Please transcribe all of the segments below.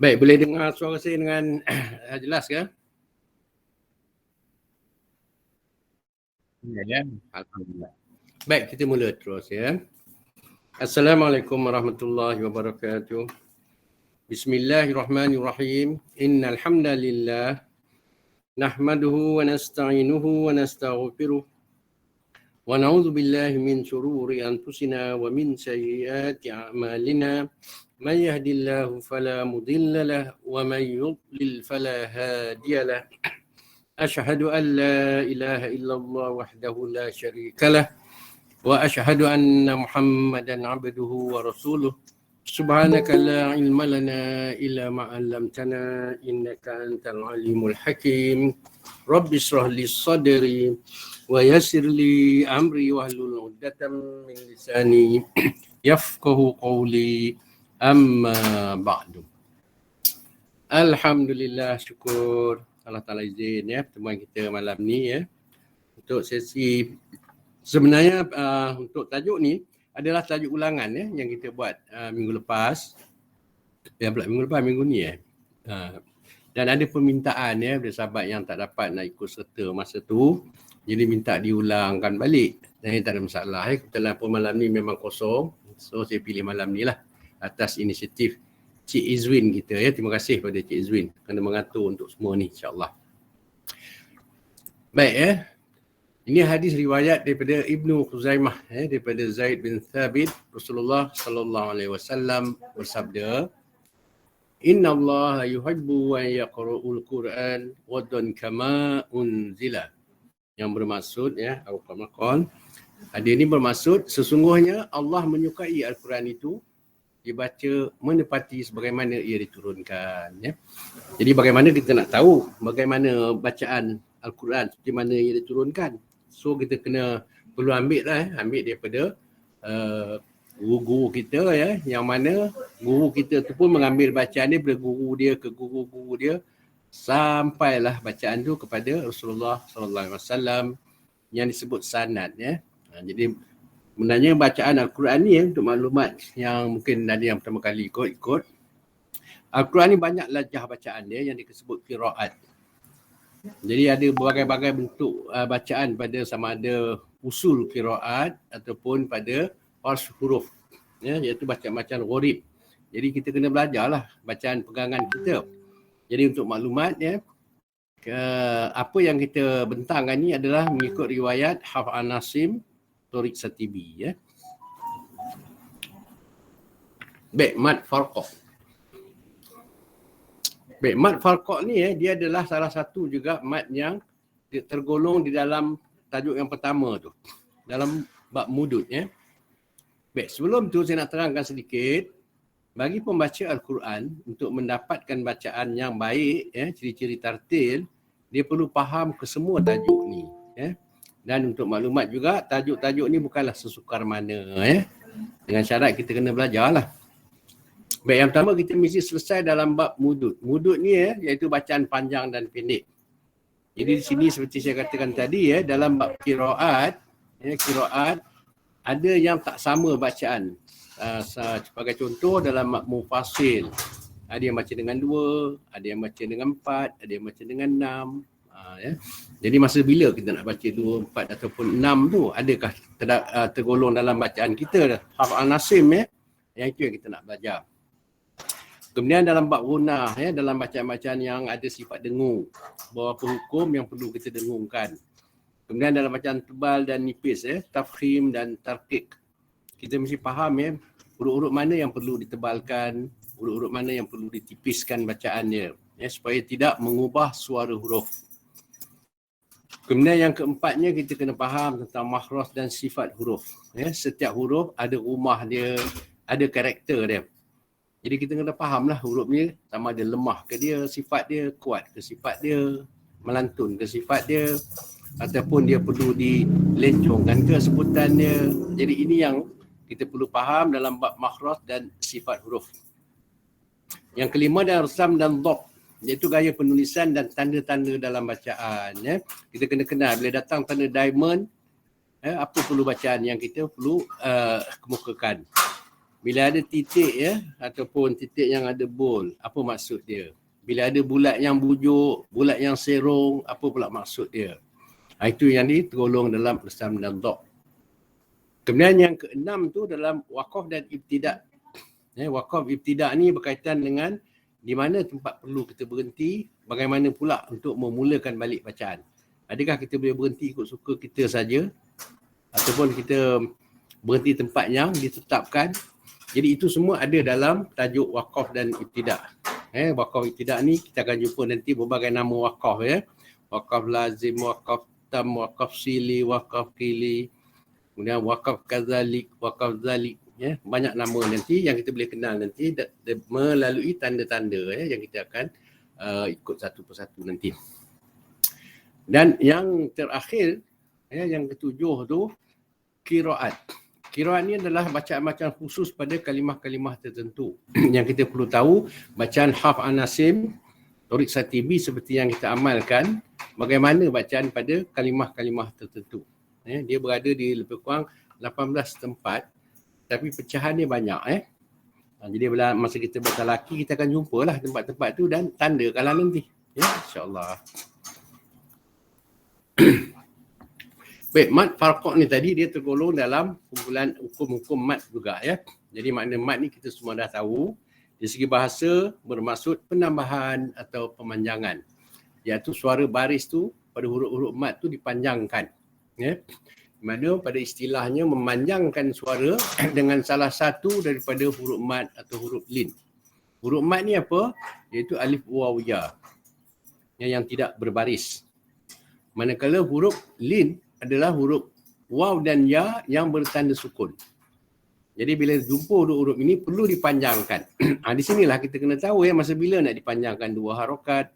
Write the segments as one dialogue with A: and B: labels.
A: Baik, boleh dengar suara saya dengan jelas ke? Ya. Alhamdulillah. Baik, kita mula terus ya. Assalamualaikum warahmatullahi wabarakatuh. Bismillahirrahmanirrahim. Innal hamdalillah nahmaduhu wa nasta'inuhu wa nastaghfiruh wa na'udzu billahi min shururi anfusina wa min sayyiati a'malina. Man yahdihillahu fala mudilla lahu wa man yudlil fala hadiya lahu. Asyhadu an la ilaha illallah wahdahu la syarika lah wa asyhadu anna Muhammadan abduhu wa rasuluh. Subhanaka la ilma lana illa ma 'allamtana innaka antal alimul hakim. Rabbi shrah li sadri wa yassir li amri wahlul 'uqdatam min lisani yafqahu qawli. Amma ba'du. Alhamdulillah, syukur Allah Ta'ala izin ya pertemuan kita malam ni ya. Untuk sesi sebenarnya untuk tajuk ni adalah tajuk ulangan ya yang kita buat minggu lepas. Ya pula minggu ni ya. Dan ada permintaan ya dari sahabat yang tak dapat nak ikut serta masa tu. Jadi minta diulangkan balik. Dan tak ada masalah ya. Kebetulan pun malam ni memang kosong. So saya pilih malam ni lah atas inisiatif Cik Izwin kita ya. Terima kasih kepada Cik Izwin kerana mengatur untuk semua ni insya-Allah. Baik ya. Ini hadis riwayat daripada Ibnu Khuzaimah ya, daripada Zaid bin Thabit. Rasulullah sallallahu alaihi wasallam bersabda, "Inna Allah yuhibbu wa yaqra'ul Quran waddan kama unzila." Yang bermaksud ya, al-Qur'an. Hadis ini bermaksud sesungguhnya Allah menyukai Al-Quran itu dibaca menepati sebagaimana ia diturunkan ya. Jadi bagaimana kita nak tahu bagaimana bacaan Al-Quran seperti mana ia diturunkan. So kita kena perlu ambil daripada guru-guru kita ya, yang mana guru kita tu pun mengambil bacaan dia daripada guru dia ke guru-guru dia sampailah bacaan tu kepada Rasulullah sallallahu alaihi wasallam yang disebut sanad ya. Jadi sebenarnya bacaan Al-Quran ni untuk maklumat yang mungkin ada yang pertama kali ikut. Al-Quran ni banyak lajah bacaan dia yang disebut qiraat. Jadi ada berbagai-bagai bentuk bacaan pada sama ada usul qiraat ataupun pada farsh huruf. Ya, iaitu bacaan-bacaan gharib. Jadi kita kena belajarlah bacaan pegangan kita. Jadi untuk maklumat ya, apa yang kita bentangkan ni adalah mengikut riwayat Hafs an-Nasim Tariq Satibi ya. Baik, Mad Farqah. Baik, Mad Farqah ni dia adalah salah satu juga mad yang tergolong di dalam tajuk yang pertama tu. Dalam bab mudud ya. Baik, sebelum tu saya nak terangkan sedikit bagi pembaca Al-Quran untuk mendapatkan bacaan yang baik ya, ciri-ciri tartil, dia perlu faham kesemua tajuk ni ya. Dan untuk maklumat juga, tajuk-tajuk ni bukanlah sesukar mana ya. Dengan syarat kita kena belajarlah. Baik, yang pertama kita mesti selesai dalam bab mudud. Mudud ni iaitu bacaan panjang dan pendek. Jadi di sini seperti saya katakan tadi dalam bab qiraat, qiraat ada yang tak sama bacaan. Sebagai contoh dalam bab mufasil, ada yang baca dengan 2, ada yang baca dengan 4, ada yang baca dengan 6. Ya. Jadi masa bila kita nak baca 2, 4 ataupun 6 tu, adakah tergolong dalam bacaan kita Hafs an-Nasim yang itu yang kita nak belajar. Kemudian dalam bab gunah dalam bacaan-bacaan yang ada sifat dengung, beberapa hukum yang perlu kita dengungkan. Kemudian dalam bacaan tebal dan nipis tafkhim dan tarqiq. Kita mesti faham huruf-huruf mana yang perlu ditebalkan, huruf-huruf mana yang perlu ditipiskan bacaannya supaya tidak mengubah suara huruf. Kemudian yang keempatnya kita kena faham tentang makhraj dan sifat huruf. Setiap huruf ada rumah dia, ada karakter dia. Jadi kita kena fahamlah huruf ni sama ada lemah ke dia, sifat dia, kuat ke sifat dia, melantun ke sifat dia, ataupun dia perlu dilencongkan ke sebutan dia. Jadi ini yang kita perlu faham dalam bab makhraj dan sifat huruf. Yang kelima adalah rasam dan dhabt, iaitu gaya penulisan dan tanda-tanda dalam bacaan. Kita kena kenal bila datang tanda diamond, apa perlu bacaan yang kita perlu kemukakan. Bila ada titik ataupun titik yang ada bold, apa maksud dia? Bila ada bulat yang bujuk, bulat yang serong, apa pula maksud dia? Itu yang tergolong dalam lesam dan dhab. Kemudian yang keenam tu dalam waqaf dan ibtidak. Waqaf ibtidak ni berkaitan dengan di mana tempat perlu kita berhenti, bagaimana pula untuk memulakan balik bacaan. Adakah kita boleh berhenti ikut suka kita saja ataupun kita berhenti tempat yang ditetapkan. Jadi itu semua ada dalam tajuk waqaf dan ibtidak. Waqaf ibtidak ni kita akan jumpa nanti berbagai nama waqaf Waqaf lazim, waqaf tam, waqaf sili, waqaf qili, kemudian waqaf kadzalik, waqaf zalik. Banyak nama nanti yang kita boleh kenal nanti melalui tanda-tanda yang kita akan ikut satu persatu nanti. Dan yang terakhir, yang ketujuh tu, qiraat. Qiraat ni adalah bacaan-bacaan khusus pada kalimah-kalimah tertentu. Yang kita perlu tahu, bacaan Hafs an-Nasim, Thoriq Satibi seperti yang kita amalkan, bagaimana bacaan pada kalimah-kalimah tertentu. Dia berada di lebih kurang 18 tempat, tapi pecahan dia banyak. Jadi bila masa kita bertalaki, kita akan jumpalah tempat-tempat tu dan tandakanlah nanti. InsyaAllah. Baik, mat farqah ni tadi dia tergolong dalam kumpulan hukum-hukum mat juga Jadi makna mat ni kita semua dah tahu. Di segi bahasa bermaksud penambahan atau pemanjangan. Iaitu suara baris tu pada huruf-huruf mat tu dipanjangkan. Mana pada istilahnya memanjangkan suara dengan salah satu daripada huruf mat atau huruf lin. Huruf mat ni apa? Iaitu alif, waw, ya. Yang tidak berbaris. Manakala huruf lin adalah huruf waw dan ya yang bertanda sukun. Jadi bila jumpa huruf-huruf ini perlu dipanjangkan. Di sinilah kita kena tahu masa bila nak dipanjangkan 2 harakat,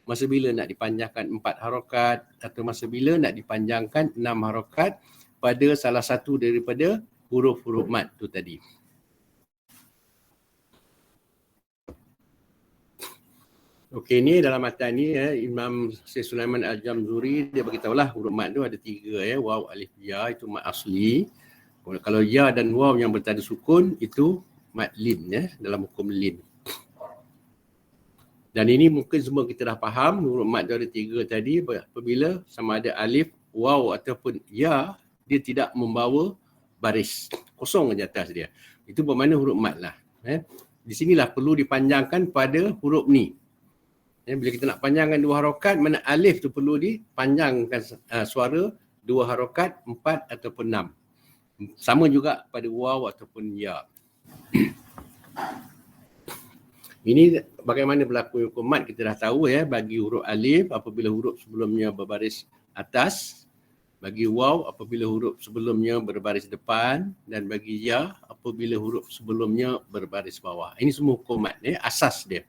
A: masa bila nak dipanjangkan 4 harakat atau masa bila nak dipanjangkan 6 harakat pada salah satu daripada huruf-huruf mat tu tadi. Okey, ni dalam matan ni Imam Syekh Sulaiman Al-Jamzuri dia beritahulah huruf mat tu ada 3 waw, alif, ya itu mat asli. Kalau ya dan waw yang bertanda sukun itu mat lin dalam hukum lin. Dan ini mungkin semua kita dah faham huruf mat tu ada 3 tadi apabila sama ada alif, waw ataupun ya dia tidak membawa baris. Kosong aja atas dia. Itu bermakna huruf mat lah. Di sinilah perlu dipanjangkan pada huruf ni. Bila kita nak panjangkan 2 harakat, mana alif tu perlu dipanjangkan suara 2 harakat, 4 ataupun 6. Sama juga pada waw ataupun ya. Ini bagaimana berlaku hukum mat kita dah tahu bagi huruf alif apabila huruf sebelumnya berbaris atas, bagi waw apabila huruf sebelumnya berbaris depan dan bagi ya apabila huruf sebelumnya berbaris bawah. Ini semua hukum mat asas dia.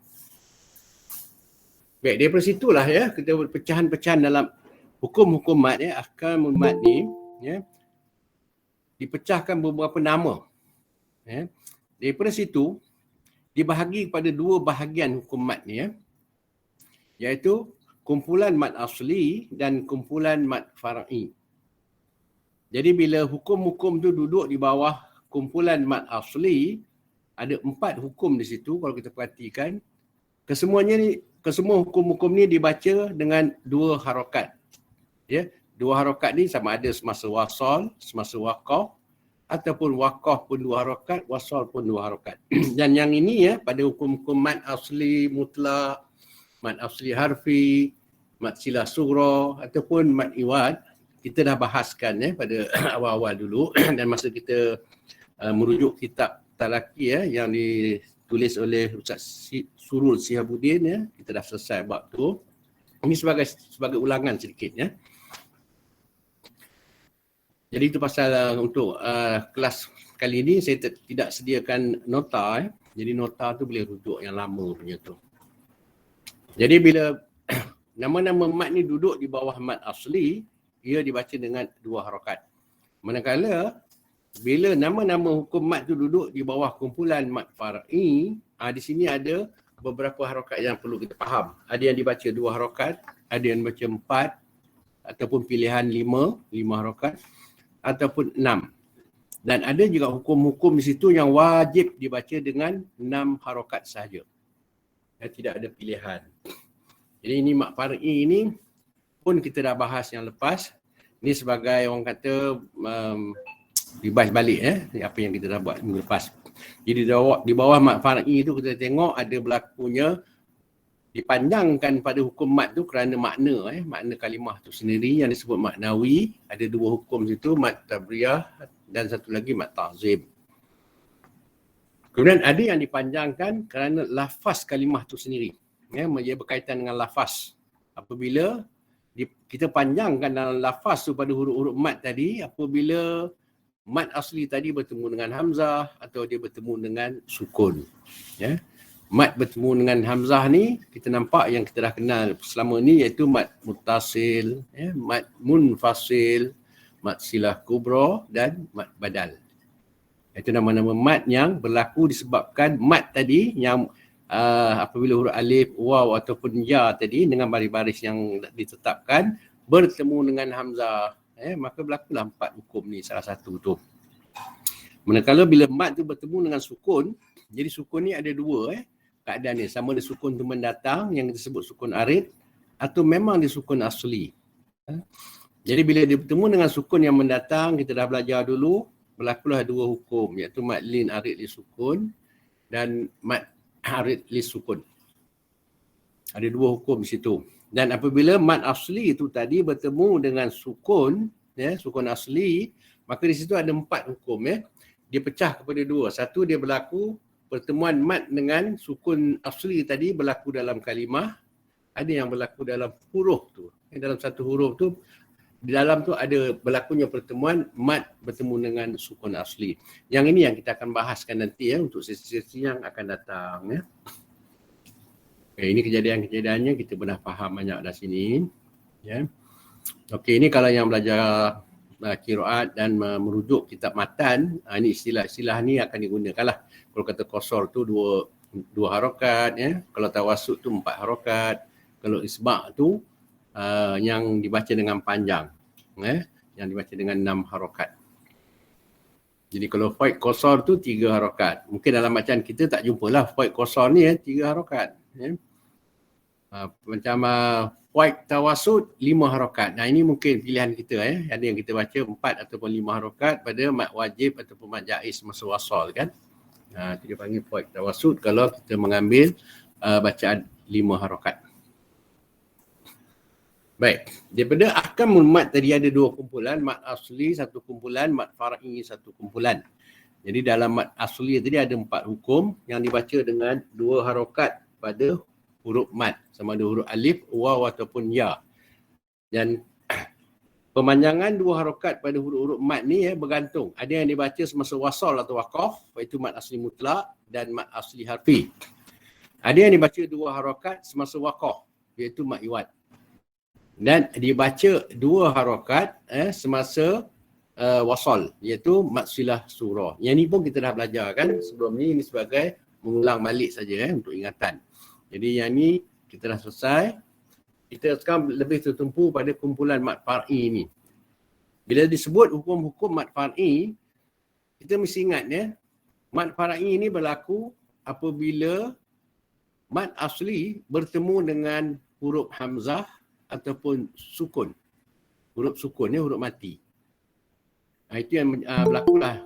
A: Baik, daripada situlah kita pecahan-pecahan dalam hukum-hukum mat ahkamul mat ni dipecahkan beberapa nama. Daripada situ dibahagi kepada 2 bahagian hukum mat ni iaitu kumpulan mat asli dan kumpulan mat far'i. Jadi bila hukum-hukum tu duduk di bawah kumpulan mat asli, ada 4 hukum di situ kalau kita perhatikan. Kesemua hukum-hukum ni dibaca dengan 2 harakat. 2 harakat ni sama ada semasa wasal, semasa waqaf ataupun waqaf pun 2 harakat, wasal pun 2 harakat. Dan yang ini pada hukum-hukum mat asli mutlak, mat asli harfi, mat silah sughra ataupun mat iwad, kita dah bahaskan pada awal-awal dulu dan masa kita merujuk kitab talaki yang ditulis oleh Ustaz Surul Sihabuddin kita dah selesai bab tu. Ini sebagai ulangan sedikit Jadi itu pasal untuk kelas kali ini saya tidak sediakan nota Jadi nota tu boleh rujuk yang lama punya tu. Jadi bila nama-nama mat ni duduk di bawah mat asli, ia dibaca dengan 2 harakat. Manakala bila nama-nama hukum mat tu duduk di bawah kumpulan mat far'i, di sini ada beberapa harakat yang perlu kita faham. Ada yang dibaca 2 harakat, ada yang baca 4 ataupun pilihan 5 harakat ataupun 6. Dan ada juga hukum-hukum di situ yang wajib dibaca dengan 6 harokat sahaja. Tidak ada pilihan. Jadi ini mat far'i ini pun kita dah bahas yang lepas. Ini sebagai orang kata ribas balik apa yang kita dah buat minggu lepas. Jadi di bawah mat far'i tu kita tengok ada berlakunya dipanjangkan pada hukum mat tu kerana makna makna kalimah tu sendiri yang disebut maknawi. Ada dua hukum situ, mat tabriyah dan satu lagi mat ta'zim. Kemudian ada yang dipanjangkan kerana lafaz kalimah tu sendiri. Ia berkaitan dengan lafaz. Apabila kita panjangkan dalam lafaz tu pada huruf-huruf mat tadi, apabila mat asli tadi bertemu dengan hamzah atau dia bertemu dengan sukun. Mat bertemu dengan hamzah ni, kita nampak yang kita dah kenal selama ni, iaitu mat muttasil, mat munfasil, mat silah kubra dan mat badal. Itu nama-nama mat yang berlaku disebabkan mat tadi yang apabila huruf alif, waw ataupun ya tadi dengan baris-baris yang ditetapkan bertemu dengan hamzah, maka berlakulah 4 hukum ni salah satu tu. Manakala bila mat tu bertemu dengan sukun, jadi sukun ni ada dua keadaan ni, sama ada sukun tu mendatang yang disebut sukun arid atau memang dia sukun asli. Jadi bila dia bertemu dengan sukun yang mendatang, kita dah belajar dulu, berlakulah dua hukum, iaitu mat lin arid li sukun dan mat arid li sukun. Ada dua hukum di situ. Dan apabila mat asli itu tadi bertemu dengan sukun, sukun asli, maka di situ ada 4 hukum. Dia pecah kepada dua. Satu, dia berlaku pertemuan mat dengan sukun asli tadi berlaku dalam kalimah. Ada yang berlaku dalam huruf tu. Dalam satu huruf tu, di dalam tu ada berlakunya pertemuan mat bertemu dengan sukun asli. Yang ini yang kita akan bahaskan nanti untuk sesi-sesi yang akan datang. Okay, ini kejadian-kejadiannya kita pernah faham banyak dah sini. Okey, ini kalau yang belajar qiraat dan merujuk kitab matan, ini istilah-istilah ni akan digunakan lah. Kalau kata qasar tu dua harakat, kalau tawassut tu 4 harakat, kalau isba' tu yang dibaca dengan panjang, yang dibaca dengan 6 harakat. Jadi kalau faid qasar tu 3 harakat. Mungkin dalam bacaan kita tak jumpalah faid qasar ni 3 harakat. Macam faid tawassut 5 harakat. Nah, ini mungkin pilihan kita. Ada yang kita baca 4 ataupun 5 harakat pada mat wajib ataupun mat jaiz masa wasal kan. Itu dia panggil faid tawassut kalau kita mengambil bacaan 5 harakat. Baik, daripada ahkamul mat tadi ada 2 kumpulan, mat asli 1 kumpulan, mat far'i 1 kumpulan. Jadi dalam mat asli tadi ada 4 hukum yang dibaca dengan 2 harakat pada huruf mat, sama ada huruf alif, waw ataupun ya. Dan pemanjangan 2 harakat pada huruf-huruf mat ni bergantung. Ada yang dibaca semasa wasal atau waqaf, iaitu mat asli mutlak dan mat asli harfi. Ada yang dibaca 2 harakat semasa waqaf, iaitu mat iwad. Dan dibaca 2 harakat semasa wasal, iaitu mat silah surah. Yang ni pun kita dah belajar kan sebelum ni, ini sebagai mengulang balik saja untuk ingatan. Jadi yang ni kita dah selesai. Kita sekarang lebih tertumpu pada kumpulan mat far'i ni. Bila disebut hukum-hukum mat far'i, kita mesti ingat mat far'i ni berlaku apabila mat asli bertemu dengan huruf hamzah ataupun sukun. Huruf sukun huruf mati. Itu yang berlakulah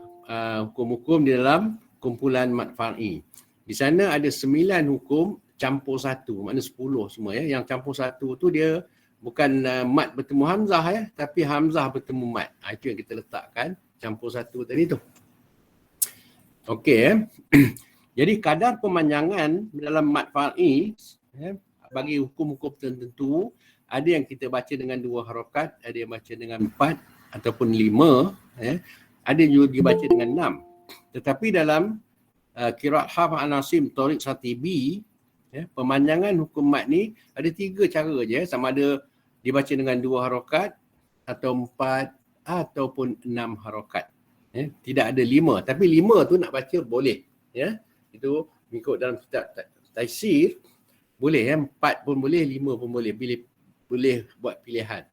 A: hukum-hukum di dalam kumpulan mat far'i. Di sana ada 9 hukum campur 1, maknanya 10 semua Yang campur 1 tu dia bukan mat bertemu hamzah tapi hamzah bertemu mat. Itu yang kita letakkan campur 1 tadi tu. Okey Jadi kadar pemanjangan dalam mat far'i bagi hukum-hukum tertentu, ada yang kita baca dengan 2 harakat, ada yang baca dengan 4 ataupun 5, ada juga dibaca dengan 6. Tetapi dalam qiraat Hafs an-Asim Tariq Satibi, pemanjangan hukum mat ni ada 3 cara je, sama ada dibaca dengan 2 harakat atau 4 ataupun 6 harakat. Tidak ada 5, tapi 5 tu nak baca boleh. Itu mengikut dalam kitab Taisir boleh 4 pun boleh, 5 pun boleh, boleh buat pilihan.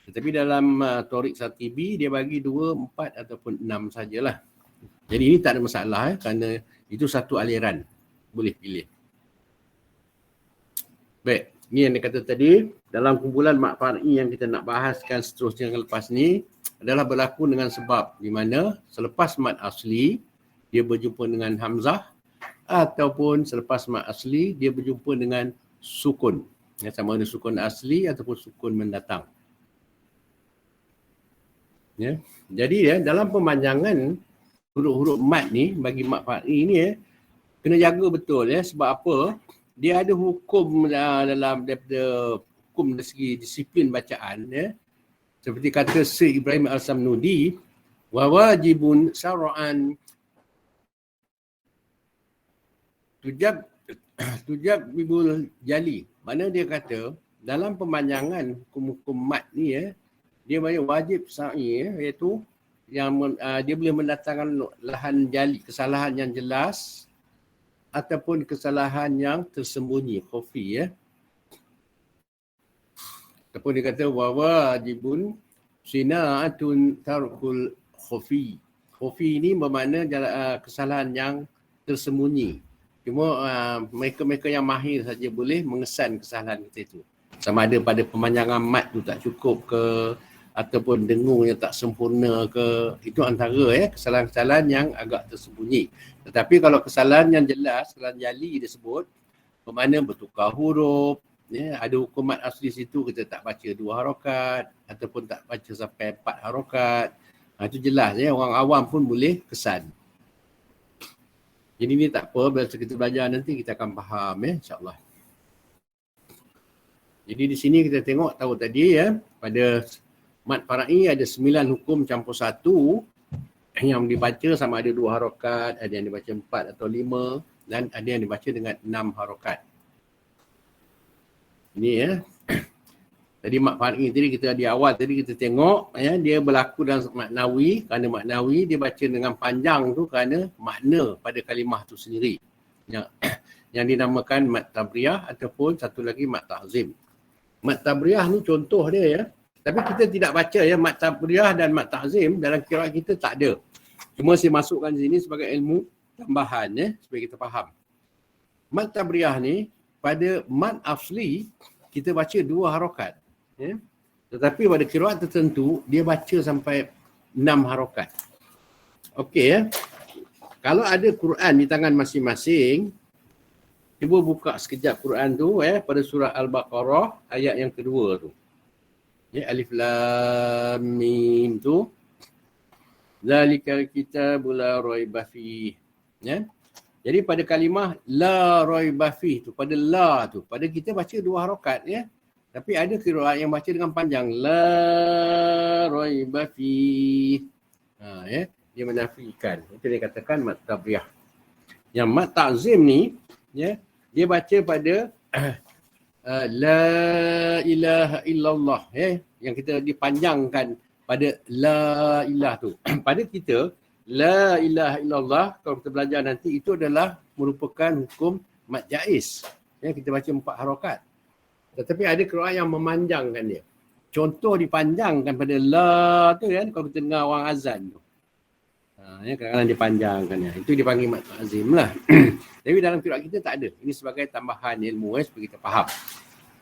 A: Tetapi dalam Torik Satibi dia bagi 2, 4 ataupun 6 sajalah. Jadi ini tak ada masalah kerana itu satu aliran. Boleh pilih. Baik, ni yang dia kata tadi, dalam kumpulan mat far'i yang kita nak bahaskan seterusnya yang lepas ni adalah berlaku dengan sebab di mana selepas mat asli dia berjumpa dengan hamzah ataupun selepas mat asli dia berjumpa dengan sukun. Ya, sama ada sukun asli ataupun sukun mendatang. Ya. Jadi dalam pemanjangan huruf-huruf mat ni bagi mat far'i ni kena jaga betul sebab apa? Dia ada hukum dalam daripada hukum dari segi disiplin bacaan seperti kata Syekh Ibrahim Al-Samnudi, wa wajibun syar'an tujab bibul jali. Mana dia kata dalam pemanjangan hukum-hukum mat ni dia banyak wajib syar'i iaitu yang dia boleh mendatangkan lahan jali, kesalahan yang jelas ataupun kesalahan yang tersembunyi, khafi ataupun dia kata wa wajibun sina'atun tarkul khafi. Khafi ni bermakna kesalahan yang tersembunyi. Cuma mereka-mereka yang mahir saja boleh mengesan kesalahan kita itu. Sama ada pada pemanjangan mat tu tak cukup ke ataupun dengung yang tak sempurna ke, itu antara kesalahan-kesalahan yang agak tersembunyi. Tetapi kalau kesalahan yang jelas, kesalahan jali disebut, bermakna bertukar huruf, ada hukuman asli situ kita tak baca 2 harakat ataupun tak baca sampai 4 harakat. Itu jelas orang awam pun boleh kesan. Jadi ni tak apa, bila kita belajar nanti kita akan faham insya-Allah. Jadi di sini kita tengok tahu tadi pada mat far'i ada 9 hukum campur 1 yang dibaca sama ada 2 harakat, ada yang dibaca 4 atau 5 dan ada yang dibaca dengan 6 harakat. Ini tadi mat far'i tadi kita di awal tadi kita tengok dia berlaku dalam maknawi, kerana maknawi dia baca dengan panjang tu kerana makna pada kalimah tu sendiri. Yang dinamakan mat tabriyah ataupun satu lagi mat ta'zim. Mat tabriyah ni contoh dia tapi kita tidak baca mat tabriyah dan mat ta'zim dalam qiraat kita tak ada. Cuma saya masukkan sini sebagai ilmu tambahan supaya kita faham. Mat tabriyah ni pada mat asli kita baca 2 harakat. Tetapi pada qiraat tertentu dia baca sampai 6 harakat. Okey Kalau ada Quran di tangan masing-masing, cuba buka sekejap Quran tu pada surah Al-Baqarah ayat yang kedua tu. Alif lam mim tu. Zalikal kitabul la raiba fihi. Jadi pada kalimah la raiba fihi tu, pada la tu, pada kita baca 2 harakat Tapi ada qiraat yang baca dengan panjang la raiba fihi. Dia menafikan. Itu dia katakan mat tabriyah. Yang mat ta'zim ni dia baca pada la ilaha illallah yang kita dipanjangkan pada la ilah tu. Pada kita la ilaha illallah kalau kita belajar nanti itu adalah merupakan hukum mat jaiz. Kita baca 4 harakat. Tetapi ada qiraat yang memanjangkan dia. Contoh dipanjangkan pada la tu kalau kita dengar orang azan tu. Kadang-kadang dipanjangkan Itu dipanggil mat ta'zim lah. Tapi dalam qiraat kita tak ada. Ini sebagai tambahan ilmu supaya kita faham.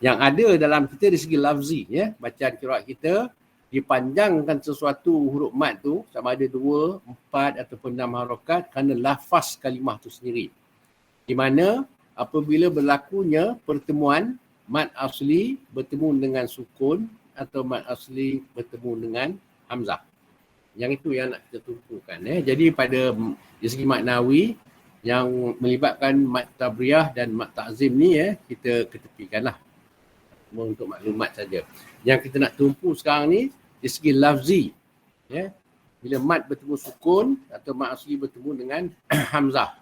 A: Yang ada dalam kita dari segi lafzi bacaan qiraat kita dipanjangkan sesuatu huruf mat tu sama ada 2, 4 ataupun 6 harakat kerana lafaz kalimah tu sendiri. Di mana apabila berlakunya pertemuan mat asli bertemu dengan sukun atau mat asli bertemu dengan hamzah. Yang itu yang nak kita tumpukan. Jadi pada dari segi maknawi yang melibatkan mat tabriyah dan mat ta'zim ni kita ketepikanlah. Untuk maklumat saja. Yang kita nak tumpu sekarang ni dari segi lafzi. Bila mat bertemu sukun atau mat asli bertemu dengan hamzah.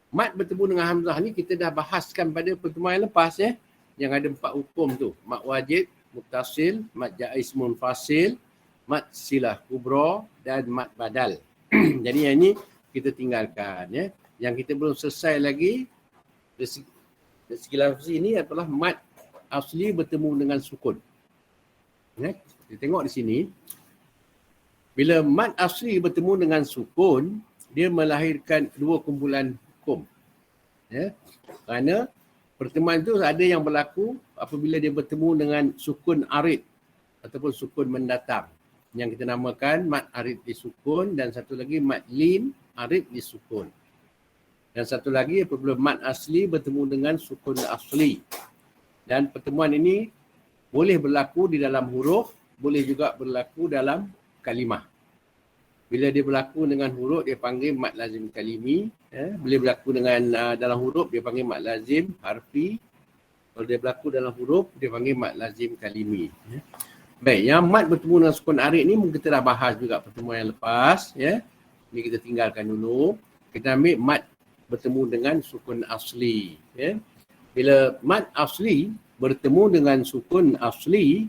A: Mat bertemu dengan hamzah ni kita dah bahaskan pada pertemuan yang lepas yang ada 4 hukum tu. Mat wajib, muttasil, mat jaiz munfasil, mat silah kubra dan mat badal. Jadi yang ni kita tinggalkan Yang kita belum selesai lagi dari segi lafzi ni adalah mat asli bertemu dengan sukun. Kita tengok di sini, bila mad asli bertemu dengan sukun, dia melahirkan dua kumpulan hukum. Ya. Kerana pertemuan itu ada yang berlaku apabila dia bertemu dengan sukun arid ataupun sukun mendatang, yang kita namakan mad arid disukun, dan satu lagi mad lin arid disukun. Dan satu lagi apabila mad asli bertemu dengan sukun asli. Dan pertemuan ini boleh berlaku di dalam huruf, boleh juga berlaku dalam kalimah. Bila dia berlaku dengan huruf, dia panggil mad lazim kalimi. Bila berlaku dengan dalam huruf, dia panggil mad lazim harfi. Kalau dia berlaku dalam huruf, dia panggil mad lazim kalimi. Baik, yang mad bertemu dengan sukun arid ni mungkin kita dah bahas juga pertemuan yang lepas. Ini kita tinggalkan dulu. Kita ambil mad bertemu dengan sukun asli. Bila mad asli bertemu dengan sukun asli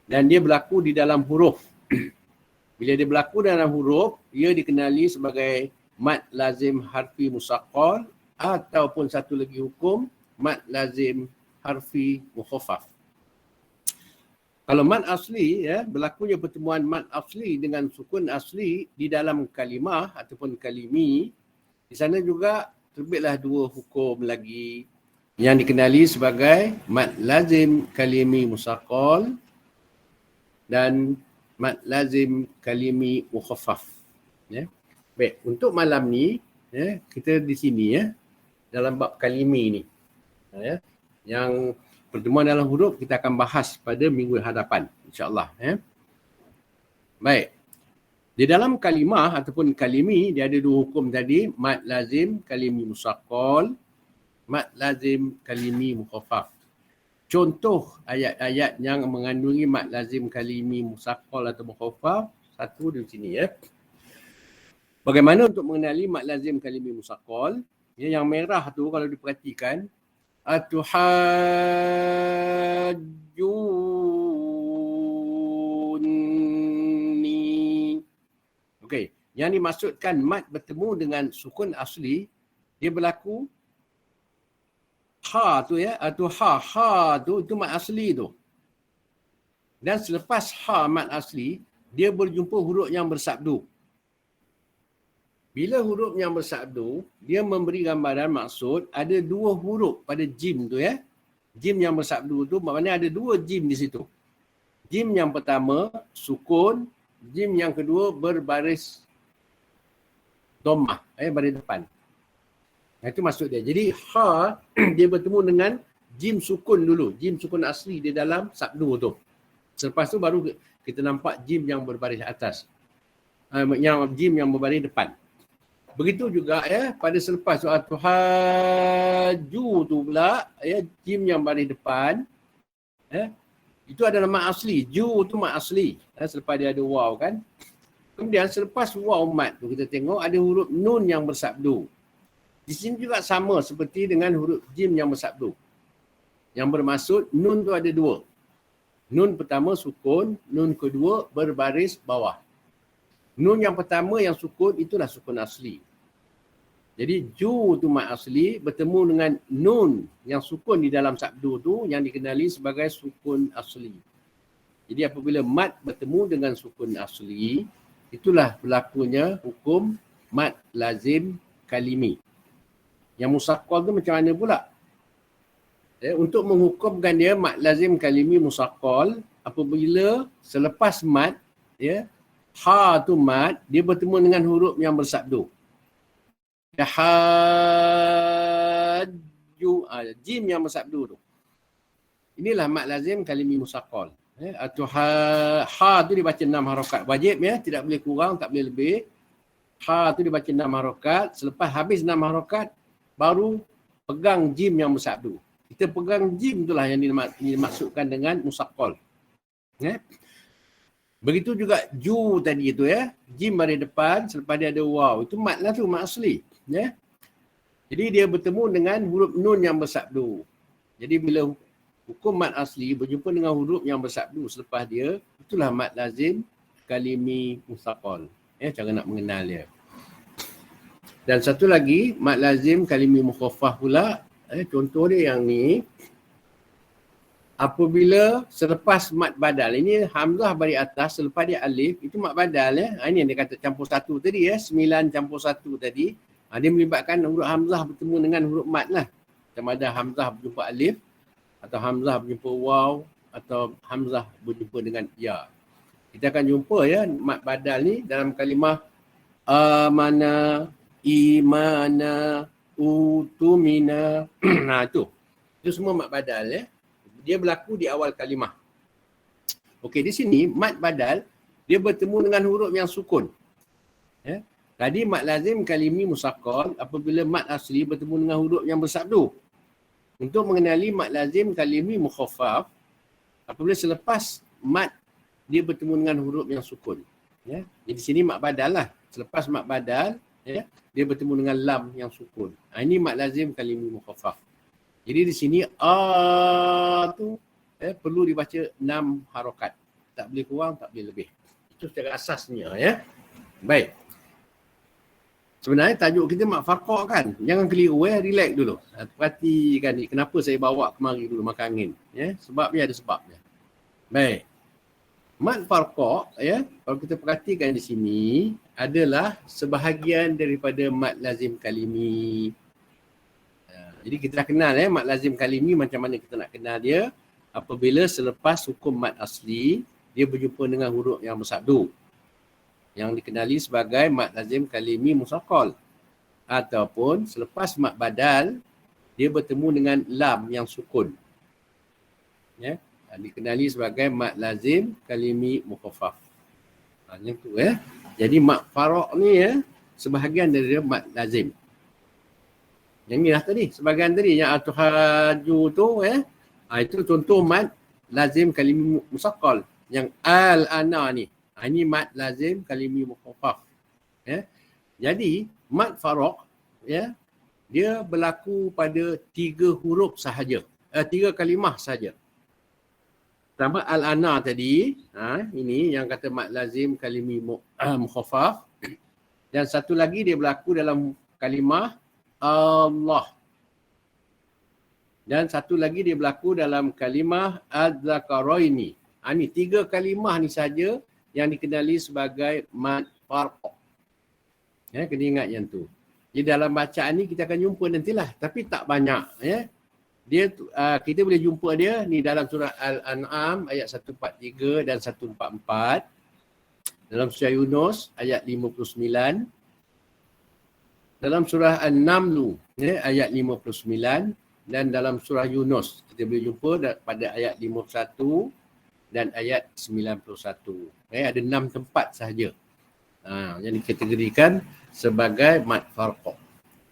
A: dan dia berlaku di dalam huruf. Bila dia berlaku dalam huruf, ia dikenali sebagai mad lazim harfi musaqqal ataupun satu lagi hukum mad lazim harfi mukhaffaf. Kalau mad asli, berlakunya pertemuan mad asli dengan sukun asli di dalam kalimah ataupun kalimi, di sana juga terbitlah dua hukum lagi yang dikenali sebagai mad lazim kalimi musaqqal dan mad lazim kalimi mukhaffaf. Baik, untuk malam ni kita di sini dalam bab kalimi ni. Yang pertemuan dalam huruf kita akan bahas pada minggu hadapan insya-Allah. Baik. Di dalam kalimah ataupun kalimi dia ada dua hukum tadi, mad lazim kalimi musaqqal, mad lazim kalimi mukhaffaf. Contoh ayat-ayat yang mengandungi mad lazim kalimi musaqqal atau mukhaffaf satu di sini Bagaimana untuk mengenali mad lazim kalimi musaqqal? Yang merah tu kalau diperhatikan, atuhajjuni. Okey, yang dimaksudkan mad bertemu dengan sukun asli, dia berlaku ha tu atau ha tu itu mad asli tu. Dan selepas ha mad asli, dia berjumpa huruf yang bersabdu. Bila huruf yang bersabdu, dia memberi gambaran maksud ada dua huruf pada jim tu Jim yang bersabdu tu maknanya ada dua jim di situ. Jim yang pertama sukun, jim yang kedua berbaris dhammah, baris depan. Itu maksud dia. Jadi ha dia bertemu dengan jim sukun dulu, jim sukun asli di dalam sabdu tu. Selepas tu baru kita nampak jim yang berbaris atas. Yang jim yang berbaris depan. Begitu juga pada selepas soal tuhaju tu pula jim yang baris depan itu adalah mad asli. Ju tu mad asli. Selepas dia ada waw kan. Kemudian selepas waw mad tu kita tengok ada huruf nun yang bersabdu. Di sini juga sama seperti dengan huruf jim yang bersabdu. Yang bermaksud nun tu ada dua. Nun pertama sukun, nun kedua berbaris bawah. Nun yang pertama yang sukun itulah sukun asli. Jadi ju tu mad asli bertemu dengan nun yang sukun di dalam sabdu tu yang dikenali sebagai sukun asli. Jadi apabila mad bertemu dengan sukun asli, itulah berlakunya hukum mad lazim kalimi. Yang musaqqal tu macam mana pula? Untuk menghukumkan dia mad lazim kalimi musaqqal, apabila selepas mad ha tu mad dia bertemu dengan huruf yang bersabdu. Tahajju, jim yang bersabdu tu. Inilah mad lazim kalimi musaqqal. Atau ha tu dibaca 6 harakat. Wajib tidak boleh kurang, tak boleh lebih. Ha tu dibaca 6 harakat. Selepas habis 6 harakat baru pegang jim yang bersabdu. Kita pegang jim itulah yang dimaksudkan dengan musaqqal. Begitu juga ju tadi itu jim baris depan selepas dia ada waw. Itu mad lah tu, mad asli. Jadi dia bertemu dengan huruf nun yang bersabdu. Jadi bila hukum mad asli berjumpa dengan huruf yang bersabdu selepas dia, itulah mad lazim kalimi musaqqal. Cara nak mengenal dia. Dan satu lagi, mad lazim kalimi mukhaffaf pula. Contoh dia yang ni. apabila selepas mat badal, ini hamzah bari atas, selepas dia alif, itu mat badal ya. Ini yang dia kata campur satu tadi ya, 9 campur satu tadi. Dia melibatkan huruf hamzah bertemu dengan huruf mat lah. Sama ada hamzah berjumpa alif, atau hamzah berjumpa waw, atau hamzah berjumpa dengan ya. Kita akan jumpa ya mat badal ni dalam kalimah amana, imana, utumina. Nah itu. Itu semua mat badal ya. Dia berlaku di awal kalimah. Okey, di sini mat badal dia bertemu dengan huruf yang sukun. Ya. Tadi mat lazim kalimi musaqqal, apabila mat asli bertemu dengan huruf yang bersabdu. Untuk mengenali mat lazim kalimi mukhaffaf, apabila selepas mat dia bertemu dengan huruf yang sukun. Ya. Jadi di sini mat badal lah. Selepas mat badal, ya, dia bertemu dengan lam yang sukun. Ini mat lazim kalimi mukhaffaf. Jadi di sini tu perlu dibaca 6 harakat. Tak boleh kurang, tak boleh lebih. Itu secara asasnya ya. Baik. Sebenarnya tajuk kita mat farqa kan. Jangan keliru relax dulu. Perhatikan ni kenapa saya bawa kemari dulu makan angin ya. Sebab dia ada sebabnya. Baik. Mat farqa ya, kalau kita perhatikan di sini adalah sebahagian daripada mat lazim kalimi. Jadi kita dah kenal mat lazim kalimi macam mana kita nak kenal dia. Apabila selepas hukum mat asli, dia berjumpa dengan huruf yang bersabdu. Yang dikenali sebagai mat lazim kalimi musaqqal. Ataupun selepas mat badal, dia bertemu dengan lam yang sukun. Ya, dikenali sebagai mat lazim kalimi mukhaffaf. Yang tu ya. Jadi mat faraq ni ya, sebahagian dari mat lazim. Yang ni lah tadi, sebahagian tadi yang atuhaju tu itu contoh mat lazim kalimi musaqqal. Yang al-ana ni, ini mat lazim kalimi mukhaffaf. Ya. Jadi mat faraq ya, dia berlaku pada 3 huruf sahaja. 3 kalimah sahaja. Pertama al-ana tadi, ini yang kata mat lazim kalimi mukhaffaf. Dan satu lagi dia berlaku dalam kalimah Allah. Dan satu lagi dia berlaku dalam kalimah az-zakaraini. Ini 3 kalimah ni saja yang dikenali sebagai mat farq. Ya, kena ingat yang tu. Jadi dalam bacaan ni kita akan jumpa nantilah, tapi tak banyak ya. Dia kita boleh jumpa dia ni dalam surah Al-An'am ayat 143 dan 144. Dalam surah Yunus ayat 59. Dalam surah An-Naml ayat 59 dan dalam surah Yunus kita boleh jumpa pada ayat 51 dan ayat 91. Ada 6 tempat sahaja yang dikategorikan sebagai mat farq.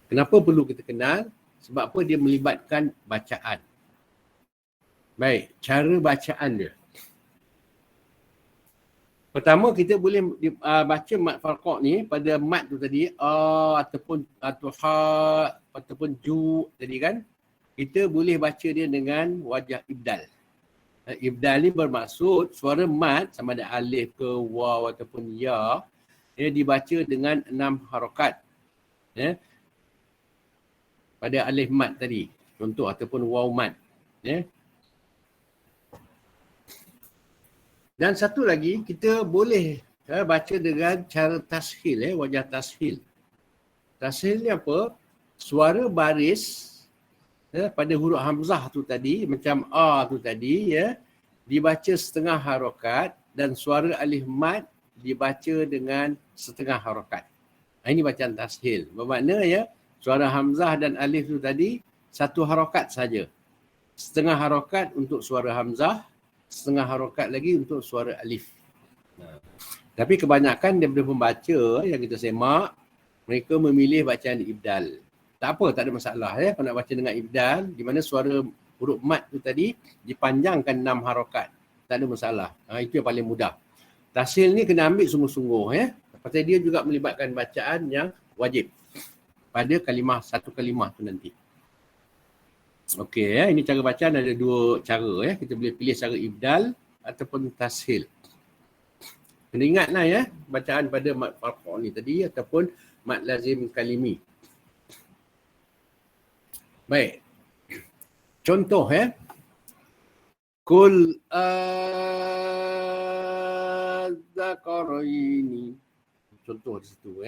A: Kenapa perlu kita kenal? Sebab apa? Dia melibatkan bacaan. Baik, cara bacaan dia. Pertama kita boleh baca mat farqa ni pada mat tu tadi ataupun ha ataupun ju tadi kan. Kita boleh baca dia dengan wajah ibdal. Ibdal ni bermaksud suara mat sama ada alif ke waw ataupun ya, dia dibaca dengan 6 harakat. Ya. Pada alif mat tadi contoh ataupun waw mat. Ya. Dan satu lagi, kita boleh baca dengan cara tashil, wajah tashil. Tashil ni apa? Suara baris pada huruf hamzah tu tadi, macam A tu tadi, dibaca setengah harakat dan suara alif mat dibaca dengan setengah harakat. Ini bacaan tashil. Bermakna suara hamzah dan alif tu tadi, satu harakat saja. Setengah harakat untuk suara hamzah, setengah harakat lagi untuk suara alif. Tapi kebanyakan daripada pembaca yang kita semak, mereka memilih bacaan ibdal. Tak apa, tak ada masalah kalau nak baca dengan ibdal, di mana suara huruf mat tu tadi dipanjangkan 6 harakat. Tak ada masalah. Itu yang paling mudah. Tashil ni kena ambil sungguh-sungguh pasal dia juga melibatkan bacaan yang wajib pada kalimah, satu kalimah tu nanti. Okey, ini cara bacaan ada 2 cara. Kita boleh pilih cara ibdal ataupun tashil. Kena ingatlah bacaan pada mat farqa ni tadi ataupun mat lazim kalimi. Baik. Contoh Kul adzakaraini. Contoh di situ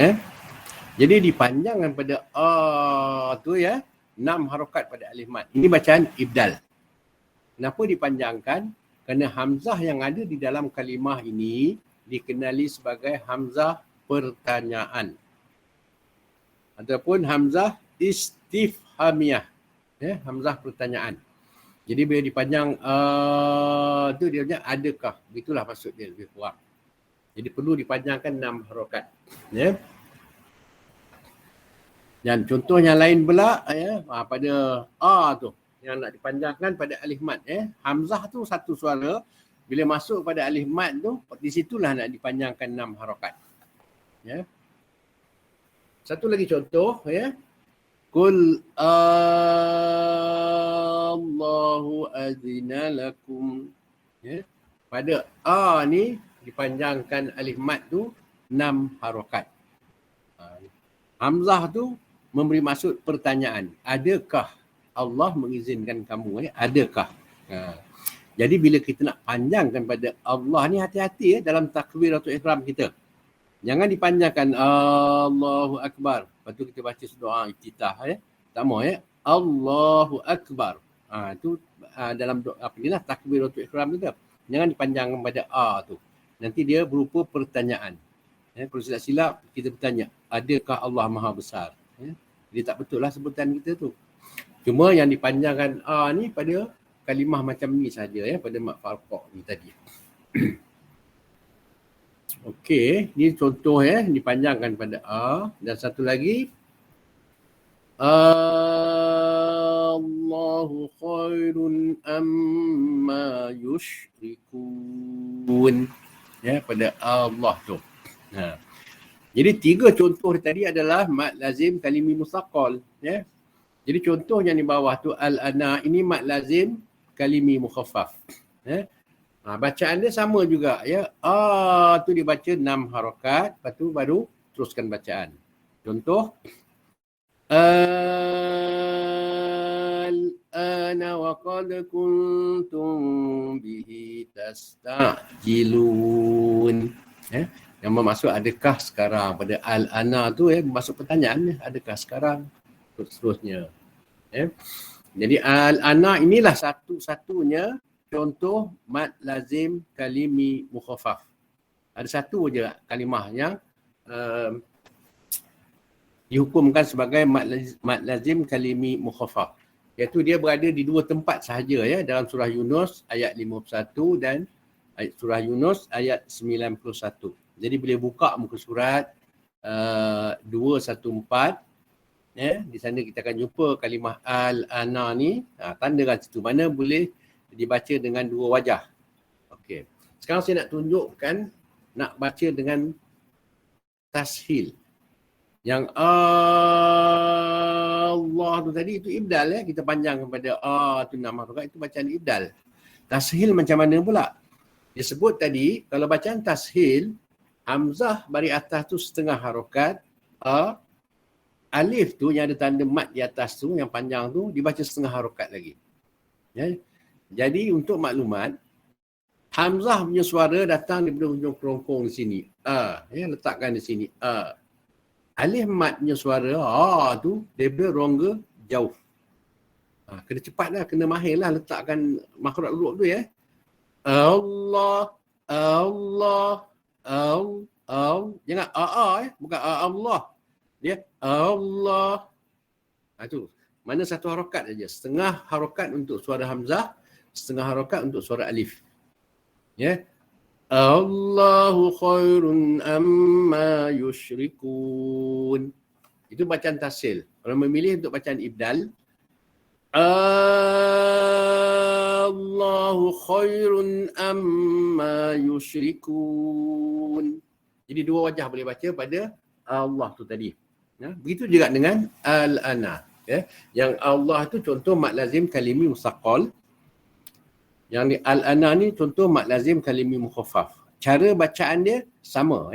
A: Jadi dipanjangkan pada tu 6 harokat pada alif mat. Ini bacaan ibdal. Kenapa dipanjangkan? Kerana hamzah yang ada di dalam kalimah ini dikenali sebagai hamzah pertanyaan ataupun hamzah istifhamiyah. Hamzah pertanyaan. Jadi bila dipanjang tu dia punya adakah? Begitulah maksud dia lebih kurang. Jadi perlu dipanjangkan 6 harokat. Dan contoh yang lain pula pada tu yang nak dipanjangkan pada alif mat. Hamzah tu satu suara, bila masuk pada alif mat tu di situlah nak dipanjangkan 6 harokat. Satu lagi contoh Qul Allahu azina lakum. Pada ni dipanjangkan alif mat tu 6 harokat. Hamzah tu memberi maksud pertanyaan. Adakah Allah mengizinkan kamu? Adakah? Jadi bila kita nak panjangkan pada Allah ni, hati-hati dalam takbiratul ihram kita. Jangan dipanjangkan Allahu Akbar. Lepas tu kita baca doa iftitah. Tak mau Allahu Akbar. Itu dalam doa takbiratul ihram kita. Jangan dipanjangkan pada tu. Nanti dia berupa pertanyaan. Kalau silap-silap kita bertanya, adakah Allah Maha Besar? Dia tak betul lah sebutan kita tu. Cuma yang dipanjangkan ni pada kalimah macam ni saja pada mat farqa ni tadi. Okey, ni contoh dipanjangkan pada dan satu lagi Allahu khairun amma yushrikun. Pada Allah tu. Jadi 3 contoh tadi adalah mad lazim kalimi musaqqal. Jadi contoh yang di bawah tu al-ana ini mad lazim kalimi mukhaffaf. Bacaan dia sama juga tu dibaca 6 harakat, lepas tu baru teruskan bacaan. Contoh al-ana wa qad kuntum bihi tastajilun. Yang bermaksud adakah sekarang. Pada al-ana tu bermaksud pertanyaan adakah sekarang, seterusnya. Jadi al-ana inilah satu-satunya contoh mad lazim kalimi mukhaffaf. Ada satu je kalimah yang dihukumkan sebagai mad lazim kalimi mukhaffaf, iaitu dia berada di 2 tempat sahaja dalam surah Yunus ayat 51 dan surah Yunus ayat 91. Jadi bila buka muka surat 214 di sana kita akan jumpa kalimah al-ana ni, tandakan situ mana boleh dibaca dengan 2 wajah. Okey. Sekarang saya nak tunjukkan nak baca dengan tashil. Yang Allah tu tadi itu ibdal kita panjang kepada tu nama tu itu bacaan ibdal. Tashil macam mana pula? Dia sebut tadi kalau bacaan tashil, hamzah bari atas tu setengah harokat, alif tu yang ada tanda mat di atas tu yang panjang tu dibaca setengah harokat lagi. Jadi untuk maklumat, hamzah punya suara datang daripada hujung kerongkong di sini. Letakkan di sini. Alif mat punya suara tu daripada rongga jauh. Kena cepat lah, kena mahir lah letakkan makhraj huruf tu Allah, Allah, jangan bukan Allah. Dia Allah. Tu. Mana satu harokat saja. Setengah harokat untuk suara hamzah, setengah harokat untuk suara alif. Allahu khairun amma yushrikun. Itu bacaan tasil. Kalau memilih untuk bacaan ibdal, Allahu khairun amma yushrikun. Jadi 2 wajah boleh baca pada Allah tu tadi. Begitu juga dengan al-ana. Yang Allah tu contoh mad lazim kalimi musaqqal. Yang ni al-ana ni contoh mad lazim kalimi mukhaffaf. Cara bacaan dia sama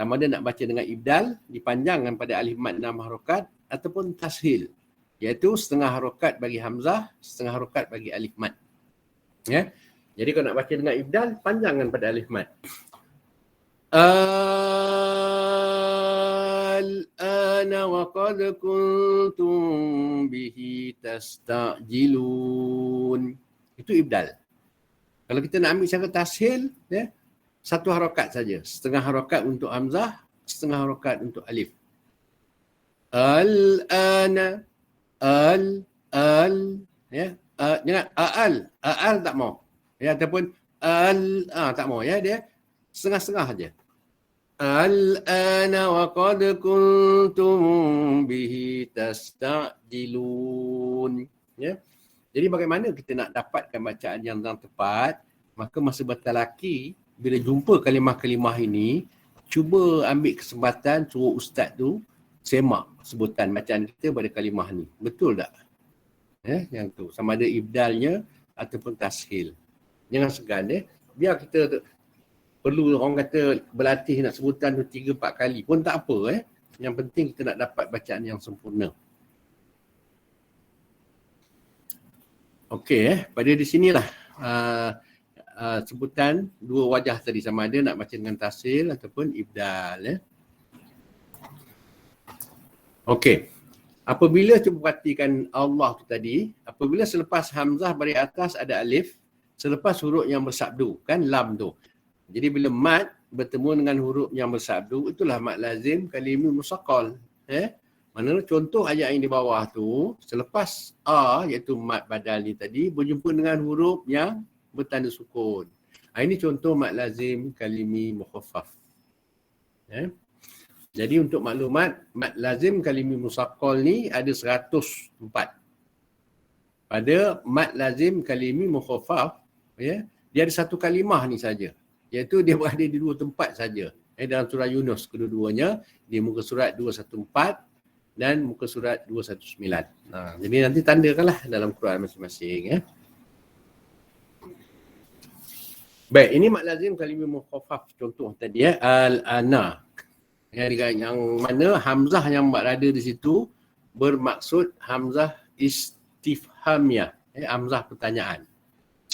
A: sama ada nak baca dengan ibdal, dipanjangkan pada alif mat 6 harokat ataupun tashil, iaitu setengah harokat bagi hamzah, setengah harokat bagi alif mat. Jadi kalau nak baca dengan ibdal, panjangkan pada alif mad. Al-ana wa qad kuntum bihi tastajilun. Itu ibdal. Kalau kita nak ambil cara tashil, ya, satu harakat saja. Setengah harakat untuk hamzah, setengah harakat untuk alif. Al-ana, ya. Jangan al tak mau. Ya, ataupun tak mau, ya, dia setengah-setengah saja. Al-ana wa qad kuntum bihi tastajilun. Ya. Jadi bagaimana kita nak dapatkan bacaan yang tepat? Maka masa bertalaki, bila jumpa kalimah-kalimah ini, cuba ambil kesempatan suruh ustaz tu semak sebutan bacaan kita pada kalimah ni. Betul tak? Yang tu. Sama ada ibdalnya ataupun tashil. Jangan segan. Biar kita perlu orang kata berlatih nak sebutan tu 3-4 kali pun tak apa. Yang penting kita nak dapat bacaan yang sempurna. Okey, pada di sinilah sebutan dua wajah tadi, sama ada nak baca dengan tashil ataupun ibdal. Okey. Apabila cuba perhatikan Allah tu tadi, apabila selepas hamzah baris atas ada alif, selepas huruf yang bersabdu, kan lam tu. Jadi bila mad bertemu dengan huruf yang bersabdu, itulah mad lazim kalimi musaqqal. Mana contoh ayat yang di bawah tu, selepas a iaitu mad badal ni tadi berjumpa dengan huruf yang bertanda sukun. Ini contoh mad lazim kalimi mukhaffaf. Jadi untuk maklumat, mad lazim kalimi musaqqal ni ada 104. Pada mad lazim kalimi mukhaffaf, dia ada satu kalimah ni saja, iaitu dia berada di dua tempat saja. Dalam surah Yunus kedua-duanya, di muka surat 214 dan muka surat 219. Jadi nanti tandakanlah dalam Quran masing-masing. Baik, ini mad lazim kalimi mukhaffaf contoh tadi. Al-ana. Yang mana hamzah yang berada di situ bermaksud hamzah istifhamiyah. Hamzah pertanyaan.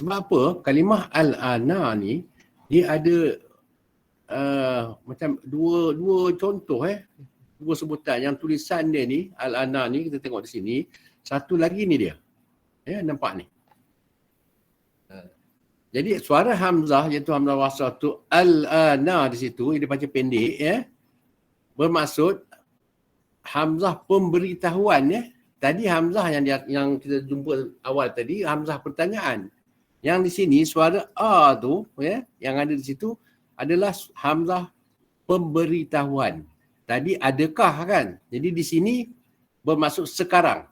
A: Sebab apa? Kalimah al-ana ni, dia ada macam dua contoh. Dua sebutan. Yang tulisan dia ni, al-ana ni, kita tengok di sini. Satu lagi ni dia. Nampak ni. Jadi suara hamzah, iaitu hamzah wasal tu, al-ana di situ, dia baca pendek, bermaksud hamzah pemberitahuan. Tadi hamzah yang kita jumpa awal tadi, hamzah pertanyaan. Yang di sini suara a tu, yang ada di situ adalah hamzah pemberitahuan. Tadi adakah kan? Jadi di sini bermaksud sekarang.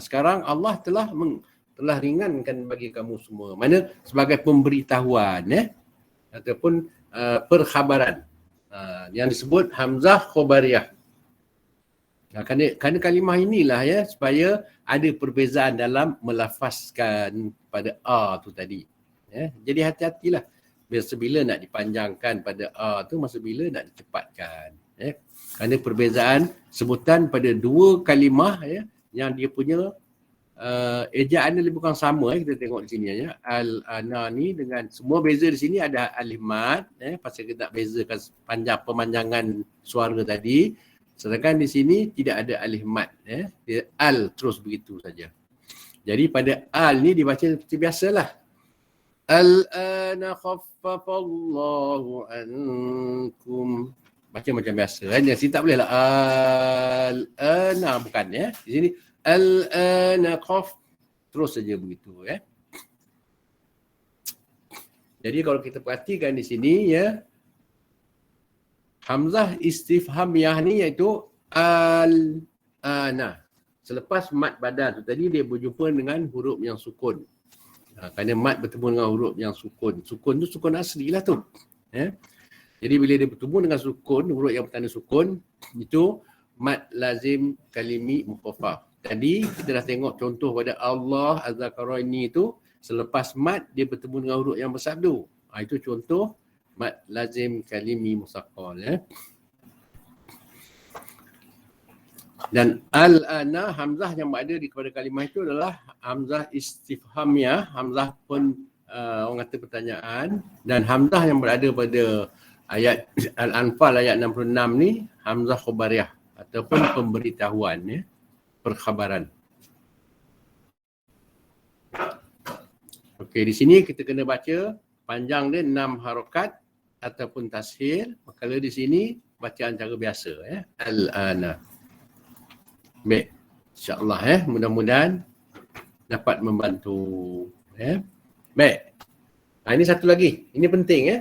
A: Sekarang Allah telah ringankan bagi kamu semua. Mana sebagai pemberitahuan ataupun perkhabaran. Yang disebut hamzah khobariyah. Kerana kalimah inilah supaya ada perbezaan dalam melafazkan pada a tu tadi. Jadi hati-hatilah bila nak dipanjangkan pada a tu, masa bila nak dicepatkan. Kerana perbezaan sebutan pada dua kalimah yang dia punya ejaan dia lebih kurang sama. Kita tengok di sini al-ana ni dengan semua beza di sini ada alif mad, pasal kita nak bezakan panjang pemanjangan suara tadi. Sedangkan di sini tidak ada alif mad, dia al terus begitu saja. Jadi pada al ni dibaca seperti biasalah. Al-ana khaffafallahu ankum. Baca macam biasa kan. Yang sini tak boleh lah al-ana, bukan Di sini al-ana khaf, terus saja begitu Jadi kalau kita perhatikan di sini hamzah istifhamiyah ni iaitu al-ana. Selepas mad badal tu tadi dia berjumpa dengan huruf yang sukun. Kerana mad bertemu dengan huruf yang sukun. Sukun tu sukun asli lah tu. Jadi bila dia bertemu dengan sukun, huruf yang bertanda sukun, itu mad lazim kalimi mukhaffaf. Tadi kita dah tengok contoh pada Allah Az-Zakaraini itu, selepas mad dia bertemu dengan huruf yang bersabdu. Itu contoh mad lazim kalimi musaqqal. Dan al-ana, hamzah yang berada di kepada kalimah itu adalah hamzah istifhamiyah, hamzah orang kata pertanyaan, dan hamzah yang berada pada ayat Al-Anfal ayat 66 ni hamzah khabariyah ataupun pemberitahuan, ya, perkhabaran. Okey, di sini kita kena baca panjang dia 6 harakat ataupun tashil. Kalau di sini bacaan cara biasa, ya. Al-ana. Baik. InsyaAllah, ya. Mudah-mudahan dapat membantu, ya. Baik. Ini satu lagi. Ini penting, ya.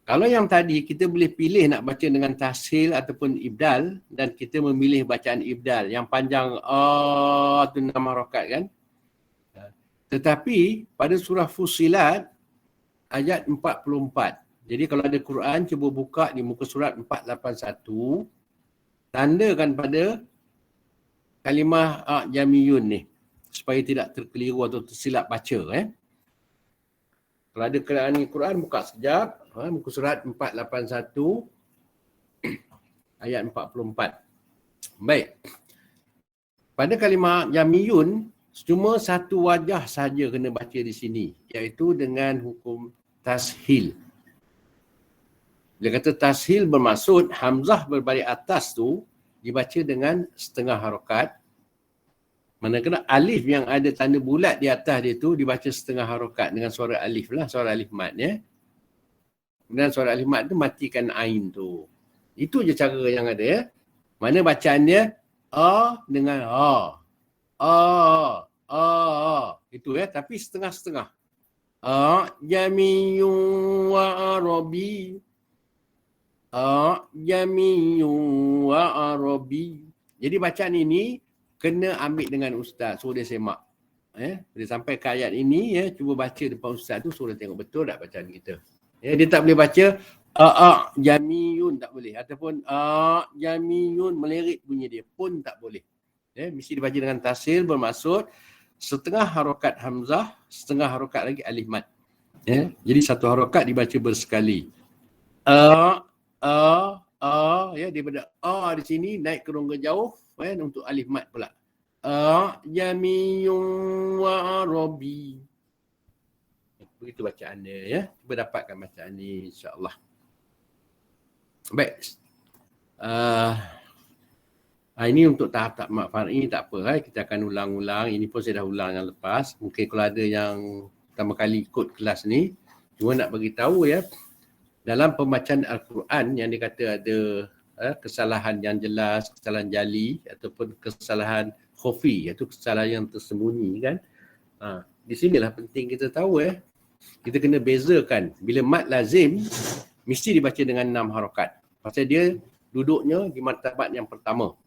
A: Kalau yang tadi kita boleh pilih nak baca dengan tashil ataupun ibdal, dan kita memilih bacaan ibdal yang panjang tu 6 harakat, kan. Tetapi pada surah Fussilat ayat 44. Jadi kalau ada Quran, cuba buka di muka surat 481, tandakan pada kalimah jamiyun ni supaya tidak terkeliru atau tersilap baca, Kalau ada Quran, buka sekejap, muka surat 481 ayat 44. Baik. Pada kalimah jamiyun, cuma satu wajah saja kena baca di sini, iaitu dengan hukum tashil. Dia kata tashil bermaksud hamzah berbalik atas tu dibaca dengan setengah harakat. Manakala alif yang ada tanda bulat di atas dia tu dibaca setengah harakat dengan suara alif lah, suara alif mat, ya. Kemudian suara alif mat tu matikan ain tu. Itu je cara yang ada, ya. Mana bacaan dia a dengan a. Itu, ya, tapi setengah-setengah. Jamiyun wa arabi. Jamiyun wa arabi. Jadi bacaan ini kena ambil dengan ustaz, suruh dia semak. Bila sampai ke ayat ini, ya, cuba baca depan ustaz tu, suruh dia tengok betul tak bacaan kita. Ya, dia tak boleh baca jamiyun, tak boleh. Ataupun jamiyun, melirik bunyi dia pun tak boleh. Ya, mesti dibaca dengan tashil, bermaksud setengah harakat hamzah, setengah harakat lagi alif mat. Ya, jadi satu harakat dibaca bersekali. Ya, daripada di sini naik ke rongga jauh, ya, untuk alif mat pula. Jamiyun wa arabi. Begitu bacaan dia, ya. Cuba dapatkan bacaan ni, insya-Allah. Baik. Ini untuk tahap mak far'i tak apa, kita akan ulang-ulang. Ini pun saya dah ulang yang lepas. Mungkin kalau ada yang pertama kali ikut kelas ni, cuma nak bagi tahu, ya, dalam pembacaan Al-Quran yang dikata ada kesalahan yang jelas, kesalahan jali ataupun kesalahan khafi, iaitu kesalahan yang tersembunyi, kan. Di sinilah penting kita tahu, kita kena bezakan bila mat lazim mesti dibaca dengan 6 harakat. Pasal dia duduknya di martabat yang pertama.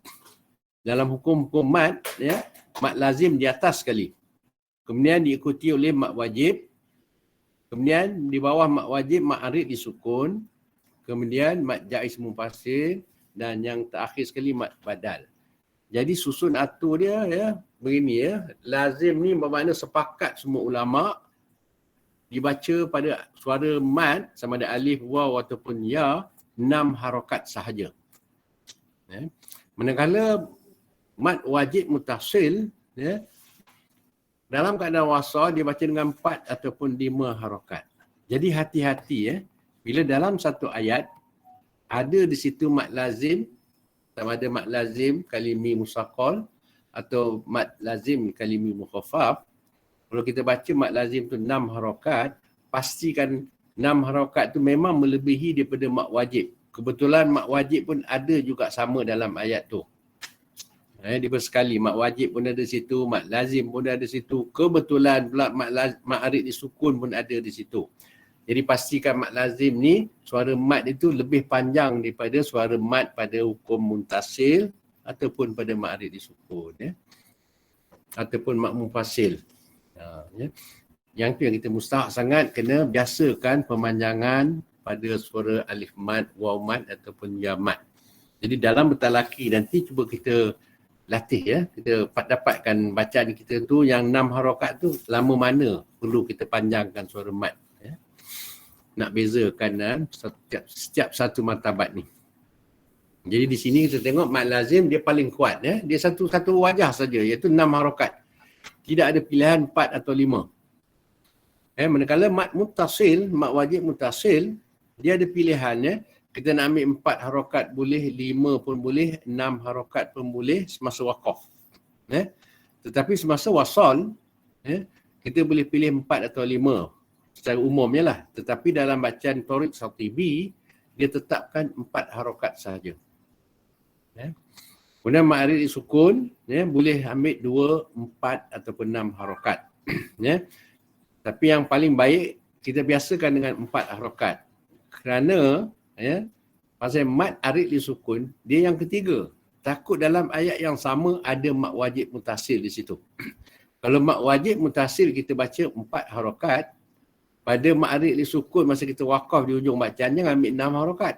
A: Dalam hukum-hukum mat, ya, mat lazim di atas sekali. Kemudian diikuti oleh mat wajib. Kemudian di bawah mat wajib, mat arid disukun. Kemudian mat jaiz munfasil. Dan yang terakhir sekali mat badal. Jadi susun atur dia, ya, begini, ya. Lazim ni bermakna sepakat semua ulama dibaca pada suara mat sama ada alif, waw ataupun ya, 6 harakat sahaja. Manakala mat wajib mutasil, ya, dalam keadaan wasal dia baca dengan 4 ataupun 5 harakat. Jadi hati-hati, ya, bila dalam satu ayat ada di situ mat lazim, sama ada mat lazim kalimi musaqqal atau mat lazim kalimi mukhaffaf. Kalau kita baca mat lazim tu 6 harakat, pastikan 6 harakat tu memang melebihi daripada mat wajib. Kebetulan mat wajib pun ada juga sama dalam ayat tu. Dia bersekali, mat wajib pun ada di situ, mat lazim pun ada di situ. Kebetulan pula mat arid disukun pun ada di situ. Jadi pastikan mat lazim ni, suara mat itu lebih panjang daripada suara mat pada hukum muntasil ataupun pada mat arid disukun, ya. Ataupun mat munfasil. Ya. Yang tu yang kita mustahak sangat kena biasakan pemanjangan pada suara alif mat, waw mat ataupun ya mat. Jadi dalam bertalaki nanti cuba kita latih, ya. Kita dapatkan bacaan kita tu yang 6 harakat tu lama mana perlu kita panjangkan suara mat, ya. Nak bezakan setiap satu martabat ni. Jadi di sini kita tengok mat lazim dia paling kuat, ya. Dia satu wajah saja iaitu 6 harakat. Tidak ada pilihan 4 atau 5. Manakala mat muttasil, mat wajib muttasil, dia ada pilihannya. Kita nak ambil 4 harokat boleh, 5 pun boleh, 6 harokat pun boleh semasa waqaf. Tetapi semasa wasal, kita boleh pilih 4 atau 5 secara umumnya lah. Tetapi dalam bacaan Tariq Shatibi, dia tetapkan 4 harokat sahaja. Kemudian ma'arid sukun, boleh ambil 2, 4 ataupun 6 harokat. Tapi yang paling baik, kita biasakan dengan 4 harokat. Kerana, pasal mat arid li sukun, dia yang ketiga. Takut dalam ayat yang sama ada mat wajib mutasil di situ. Kalau mat wajib mutasil kita baca 4 harokat, pada mat arid li sukun masa kita wakaf di ujung bacaan, jangan ambil 6 harokat.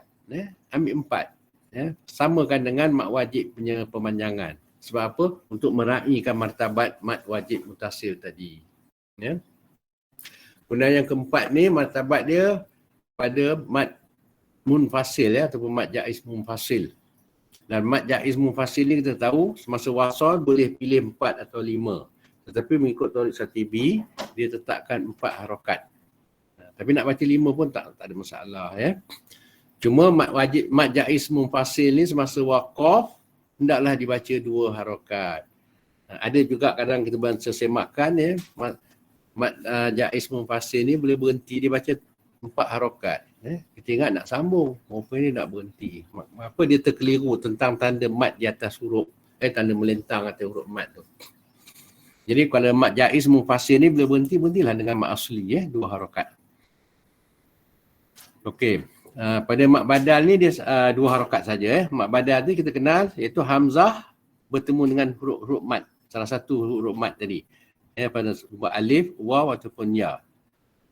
A: Ambil 4. Samakan dengan mat wajib punya pemanjangan. Sebab apa? Untuk meraihkan martabat mat wajib mutasil tadi. Kemudian yang keempat ni, martabat dia pada mat munfasil ataupun mat jaiz munfasil. Dan mat jaiz munfasil ni kita tahu semasa wasal boleh pilih 4 atau 5. Tetapi mengikut Tariq Shatibi, dia tetapkan 4 harokat. Tapi nak baca 5 pun tak ada masalah. Cuma mat jaiz munfasil ni semasa waqaf hendaklah dibaca 2 harokat. Ada juga kadang kita baca semakan mat jaiz munfasil ni boleh berhenti dia baca 4 harokat. Kita ingat nak sambung, rupanya nak berhenti. Apa dia terkeliru tentang tanda mat di atas huruf, tanda melentang atas huruf mat tu. Jadi kalau mat jaiz munfasil ni boleh berhenti, berhentilah dengan mat asli 2 harokat. Okey. Pada mat badal ni dia 2 harokat saja. Mat badal ni kita kenal iaitu hamzah bertemu dengan huruf mat. Salah satu huruf mat tadi. Pada huruf alif, waw ataupun ya.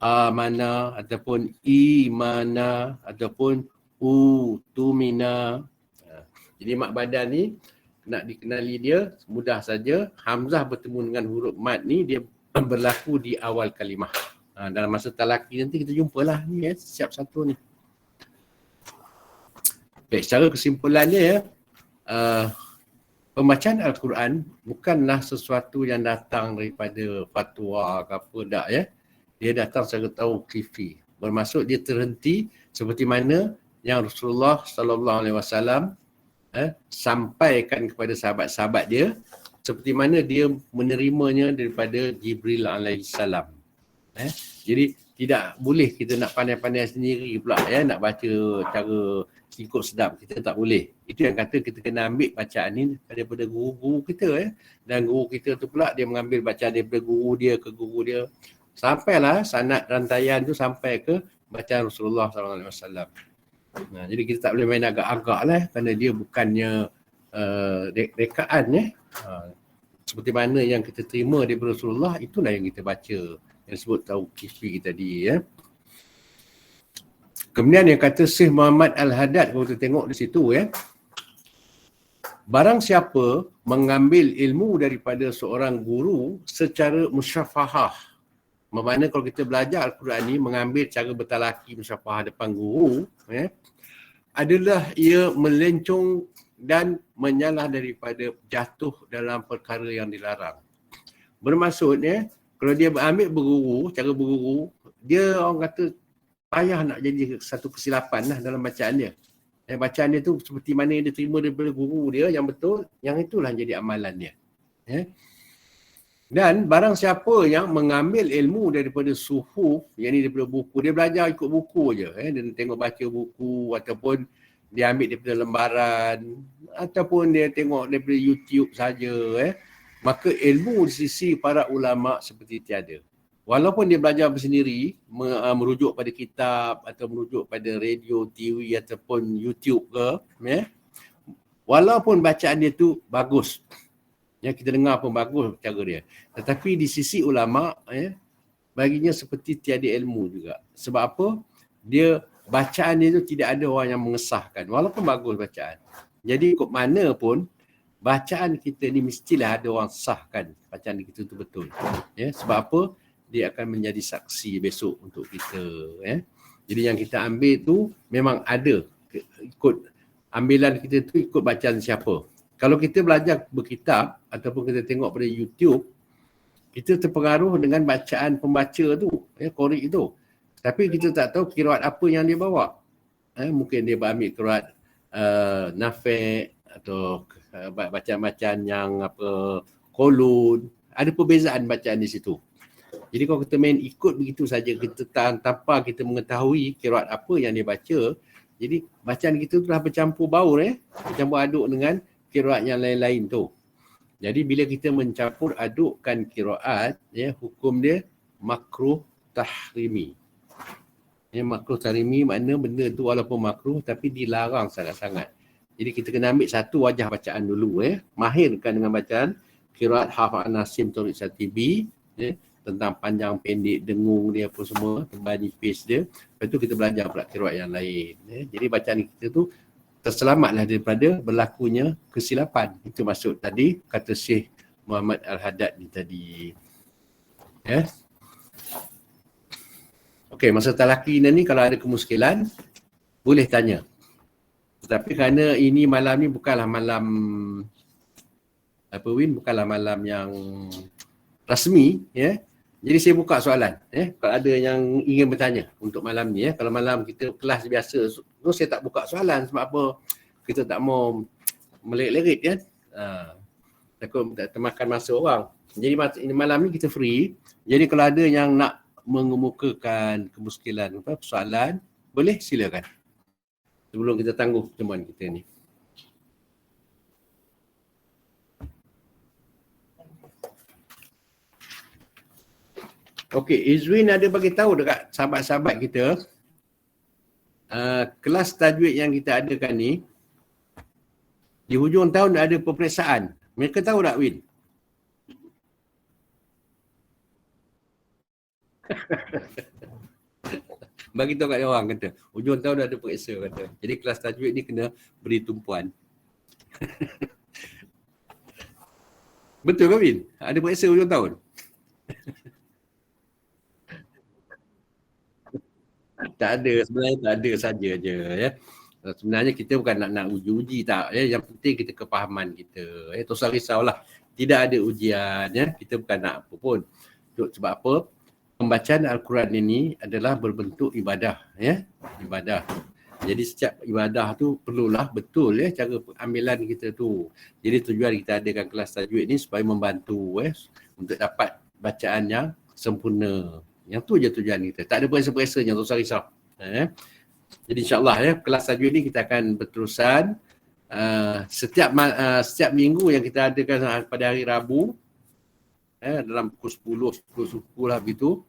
A: Amana ataupun imana ataupun utumina. Jadi mat badal ni nak dikenali dia mudah saja. Hamzah bertemu dengan huruf mat ni dia berlaku di awal kalimah. Dalam masa talaki nanti kita jumpalah ni siap satu ni. Baik, secara kesimpulannya pembacaan Al-Quran bukanlah sesuatu yang datang daripada fatwa ke apa tak Dia datang secara tauqifi. Bermaksud dia terhenti seperti mana yang Rasulullah SAW sampaikan kepada sahabat-sahabat dia, seperti mana dia menerimanya daripada Jibril alaihissalam. Jadi tidak boleh kita nak pandai-pandai sendiri pula nak baca cara ikut sedap, kita tak boleh. Itu yang kata kita kena ambil bacaan ni daripada guru-guru kita dan guru kita tu pula dia mengambil bacaan daripada guru dia ke guru dia. Sampailah sanad rantaian tu sampai ke bacaan Rasulullah SAW. Jadi kita tak boleh main agak-agak lah kerana dia bukannya rekaan seperti mana yang kita terima daripada Rasulullah, itulah yang kita baca yang disebut tauqifi tadi Kemudian yang kata Syekh Muhammad Al-Haddad, kalau kita tengok di situ barang siapa mengambil ilmu daripada seorang guru secara musyafahah, bermakna kalau kita belajar Al-Quran ni mengambil cara bertalaki musyafahah depan guru adalah ia melencong dan menyalah daripada jatuh dalam perkara yang dilarang. Bermaksudnya kalau dia ambil berguru, cara berguru, dia orang kata payah nak jadi satu kesilapan lah dalam bacaan dia. Bacaan dia tu seperti mana dia terima daripada guru dia yang betul, yang itulah jadi amalan dia. Dan barang siapa yang mengambil ilmu daripada suhuf, yang ni daripada buku, dia belajar ikut buku je. Dia tengok baca buku ataupun dia ambil daripada lembaran ataupun dia tengok daripada YouTube saja. Maka ilmu di sisi para ulama seperti tiada. Walaupun dia belajar bersendiri, merujuk pada kitab atau merujuk pada radio, TV ataupun YouTube ke, walaupun bacaan dia tu bagus, yang kita dengar pun bagus cara dia, tetapi di sisi ulama, baginya seperti tiada ilmu juga. Sebab apa? Dia bacaan dia tu tidak ada orang yang mengesahkan, walaupun bagus bacaan. Jadi ikut mana pun, bacaan kita ni mestilah ada orang sahkan bacaan kita tu betul. Sebab apa? Dia akan menjadi saksi besok untuk kita. Jadi yang kita ambil tu memang ada. Ikut ambilan kita tu ikut bacaan siapa. Kalau kita belajar berkitab ataupun kita tengok pada YouTube, kita terpengaruh dengan bacaan pembaca tu, qori itu. Tapi kita tak tahu qiraat apa yang dia bawa. Mungkin dia ambil qiraat Nafi' atau bacaan-bacaan yang Qulun. Ada perbezaan bacaan di situ. Jadi kalau kita main ikut begitu saja, kita tanpa kita mengetahui qiraat apa yang dia baca, jadi bacaan kita tu dah bercampur baur, bercampur aduk dengan qiraat yang lain-lain tu. Jadi bila kita mencampur adukkan qiraat, hukum dia makruh tahrimi. Makruh tahrimi makna benda tu walaupun makruh tapi dilarang sangat-sangat. Jadi kita kena ambil satu wajah bacaan dulu, mahirkan dengan bacaan qiraat Hafs An-Nasim Tariq Satibi, tentang panjang pendek dengung dia apa semua, tembang nipis dia. Lepas tu kita belajar pula qiraat yang lain. Jadi bacaan kita tu terselamatlah daripada berlakunya kesilapan. Itu maksud tadi kata Syekh Muhammad Al-Haddad ni tadi. Okey, masa talaki ni kalau ada kemuskilan boleh tanya. Tetapi kerana ini malam ni bukanlah malam bukanlah malam yang rasmi, jadi saya buka soalan, kalau ada yang ingin bertanya untuk malam ni, kalau malam kita kelas biasa, saya tak buka soalan sebab apa? Kita tak mau melerit-lerit kan. Takut tak termakan masa orang. Jadi malam ni kita free. Jadi kalau ada yang nak mengemukakan kemuskilan, persoalan, boleh silakan. Sebelum kita tangguh pertemuan kita ni. Okey, Izwin ada bagi tahu dekat sahabat-sahabat kita, kelas tajwid yang kita adakan ni, di hujung tahun ada peperiksaan. Mereka tahu tak, Win? Bagi tahu kat dia orang kata, hujung tahun ada periksa kata. Jadi kelas tajwid ni kena beri tumpuan. Betul ke, Win? Ada periksa hujung tahun? Tak ada, sebenarnya tak ada saja je Sebenarnya kita bukan nak uji-uji tak, yang penting kita kepahaman kita. Tak usah risaulah. Tidak ada ujian, kita bukan nak apa pun. Sebab apa? Pembacaan Al-Quran ini adalah berbentuk ibadah, ibadah. Jadi setiap ibadah tu perlulah betul cara pengambilan kita tu. Jadi tujuan kita adakan kelas tajwid ni supaya membantu untuk dapat bacaan yang sempurna. Yang tu je tujuan kita. Tak ada periksa-periksanya, tak usah risau. Jadi insyaAllah kelas tajwid ni kita akan berterusan setiap minggu yang kita adakan pada hari Rabu, dalam pukul 10 lah begitu.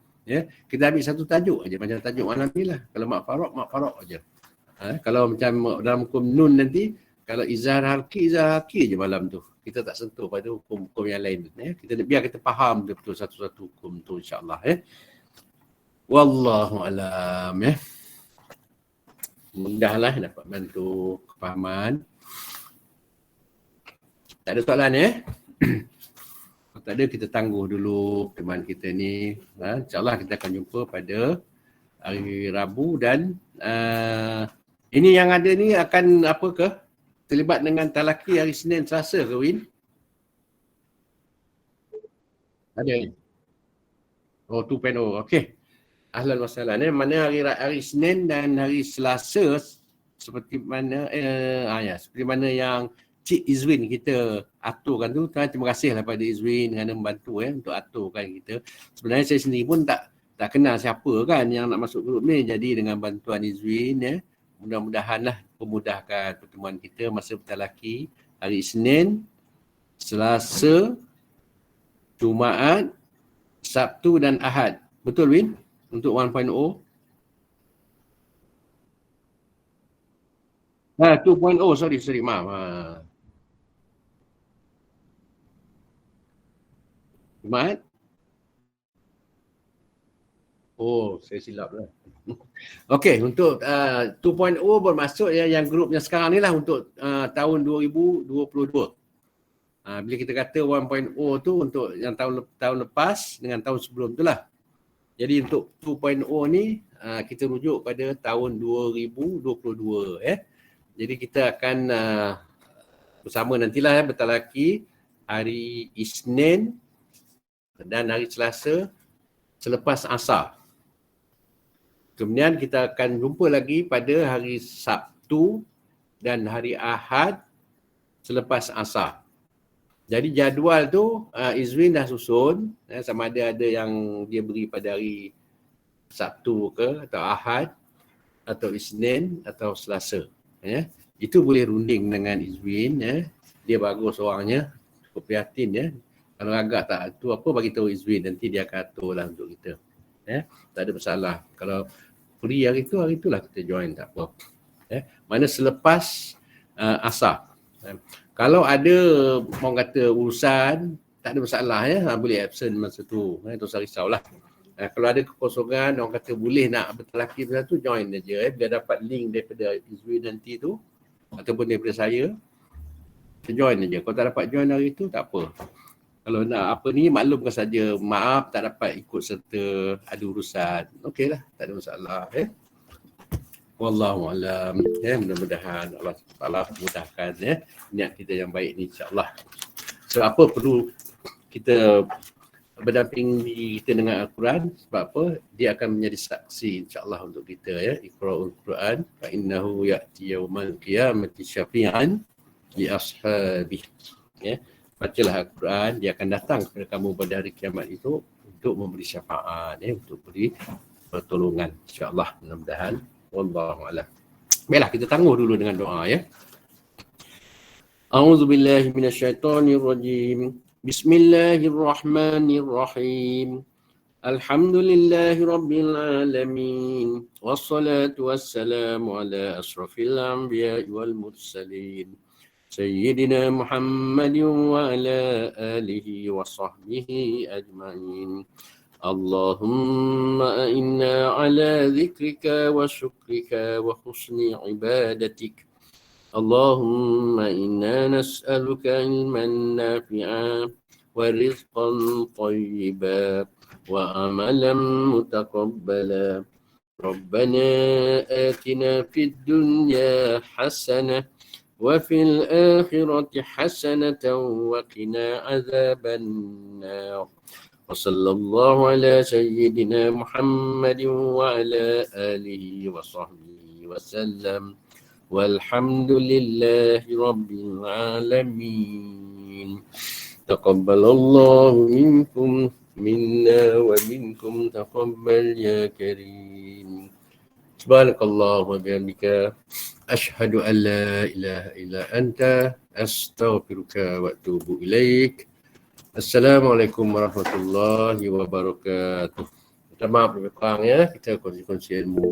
A: Kita ambil satu tajuk aja, macam tajuk malam ni lah. Kalau Mak Farok aja. Kalau macam dalam hukum Nun nanti, kalau izhar harki je malam tu. Kita tak sentuh pada hukum-hukum yang lain. Biar kita faham betul satu-satu hukum tu insyaAllah. Wallahu alam. Mudahlah dapat bantu kefahaman. Tak ada soalan Kalau tak ada, kita tangguh dulu teman kita ni. InsyaAllah kita akan jumpa pada hari Rabu dan ini yang ada ni akan apa ke? Terlibat dengan talaki hari Senin, Selasa ke, Win? Ada. Oh, 2.0. Okey. Ahlan wa sahlan. Mana hari Senin dan hari Selasa seperti mana seperti mana yang Cik Izwin kita aturkan tu. Terima kasihlah pada Izwin kerana membantu untuk aturkan kita. Sebenarnya saya sendiri pun tak kenal siapa kan yang nak masuk grup ni. Jadi dengan bantuan Izwin mudah-mudahanlah memudahkan pertemuan kita masa bertalaki hari Isnin, Selasa, Jumaat, Sabtu dan Ahad. Betul, Win? Untuk 1.0. 2.0, sorry, maaf. Jumaat? Oh, saya silap lah. Okey, untuk 2.0 bermaksud yang grup yang sekarang ni lah untuk tahun 2022. Bila kita kata 1.0 tu untuk yang tahun lepas dengan tahun sebelum tu lah. Jadi untuk 2.0 ni kita rujuk pada tahun 2022 Jadi kita akan bersama nantilah bertalaki hari Isnin, dan hari Selasa selepas asar. Kemudian kita akan jumpa lagi pada hari Sabtu dan hari Ahad selepas asar. Jadi jadual tu Izwin dah susun, sama ada yang dia beri pada hari Sabtu ke atau Ahad atau Isnin atau Selasa. Itu boleh runding dengan Izwin. Dia bagus orangnya, cukup prihatin. Kalau agak tak tu apa, bagi tahu Izwin, nanti dia akan atur lah untuk kita. Tak ada masalah. Kalau free hari itulah kita join, tak apa. Mana selepas asar. Kalau ada orang kata urusan, tak ada masalah boleh absent masa tu. Tak usah risaulah. Kalau ada kekosongan, orang kata boleh nak bertelaki pada tu, join aja. Bila dapat link daripada Izwin nanti tu ataupun daripada saya, join aja. Kalau tak dapat join hari tu, tak apa. Kalau nak apa ni, maklumkan saja, maaf tak dapat ikut serta, ada urusan. Okeylah, tak ada masalah. Wallahualam. Mudah-mudahan Allah Taala mudahkan niat kita yang baik ni, insya-Allah. So apa perlu kita berdamping kita dengan Al-Quran? Sebab apa? Dia akan menjadi saksi, insya-Allah, untuk kita. Iqra'ul Quran fa innahu ya'ti yaumal qiyamati syafi'an li ashabihi. Bacalah Al-Quran, dia akan datang kepada kamu pada hari kiamat itu untuk memberi syafaat, untuk beri pertolongan, insya-Allah. Mudah-mudahan. Wallahu a'lam. Baiklah, kita tangguh dulu dengan doa. A'udzubillahi minasyaitonirrajim. Bismillahirrahmanirrahim. Alhamdulillahi rabbil alamin. Wassalatu wassalamu ala asrafil anbiya'i wal mursalin. Sayyidina Muhammadin wa ala alihi wa sahbihi ajma'in. Allahumma inna ala dhikrika wa syukrika wa husni ibadatik. Allahumma inna nas'aluka ilman nafi'a wa rizqan tayyiba wa amalan mutaqabbala. Rabbana atina fid dunya hasanah wa fil akhirati hasanatan wa qina adzaban nar. وصلى الله على سيدنا محمد وعلى آله وصحبه وسلم والحمد لله رب العالمين. تقبل الله منكم منا ومنكم تقبل يا كريم. سبحانك اللهم وبحمدك أشهد أن لا إله إلا أنت أستغفرك وأتوب إليك. Assalamualaikum warahmatullahi wabarakatuh. Minta maaf lebih kurang kita kongsi-kongsi ilmu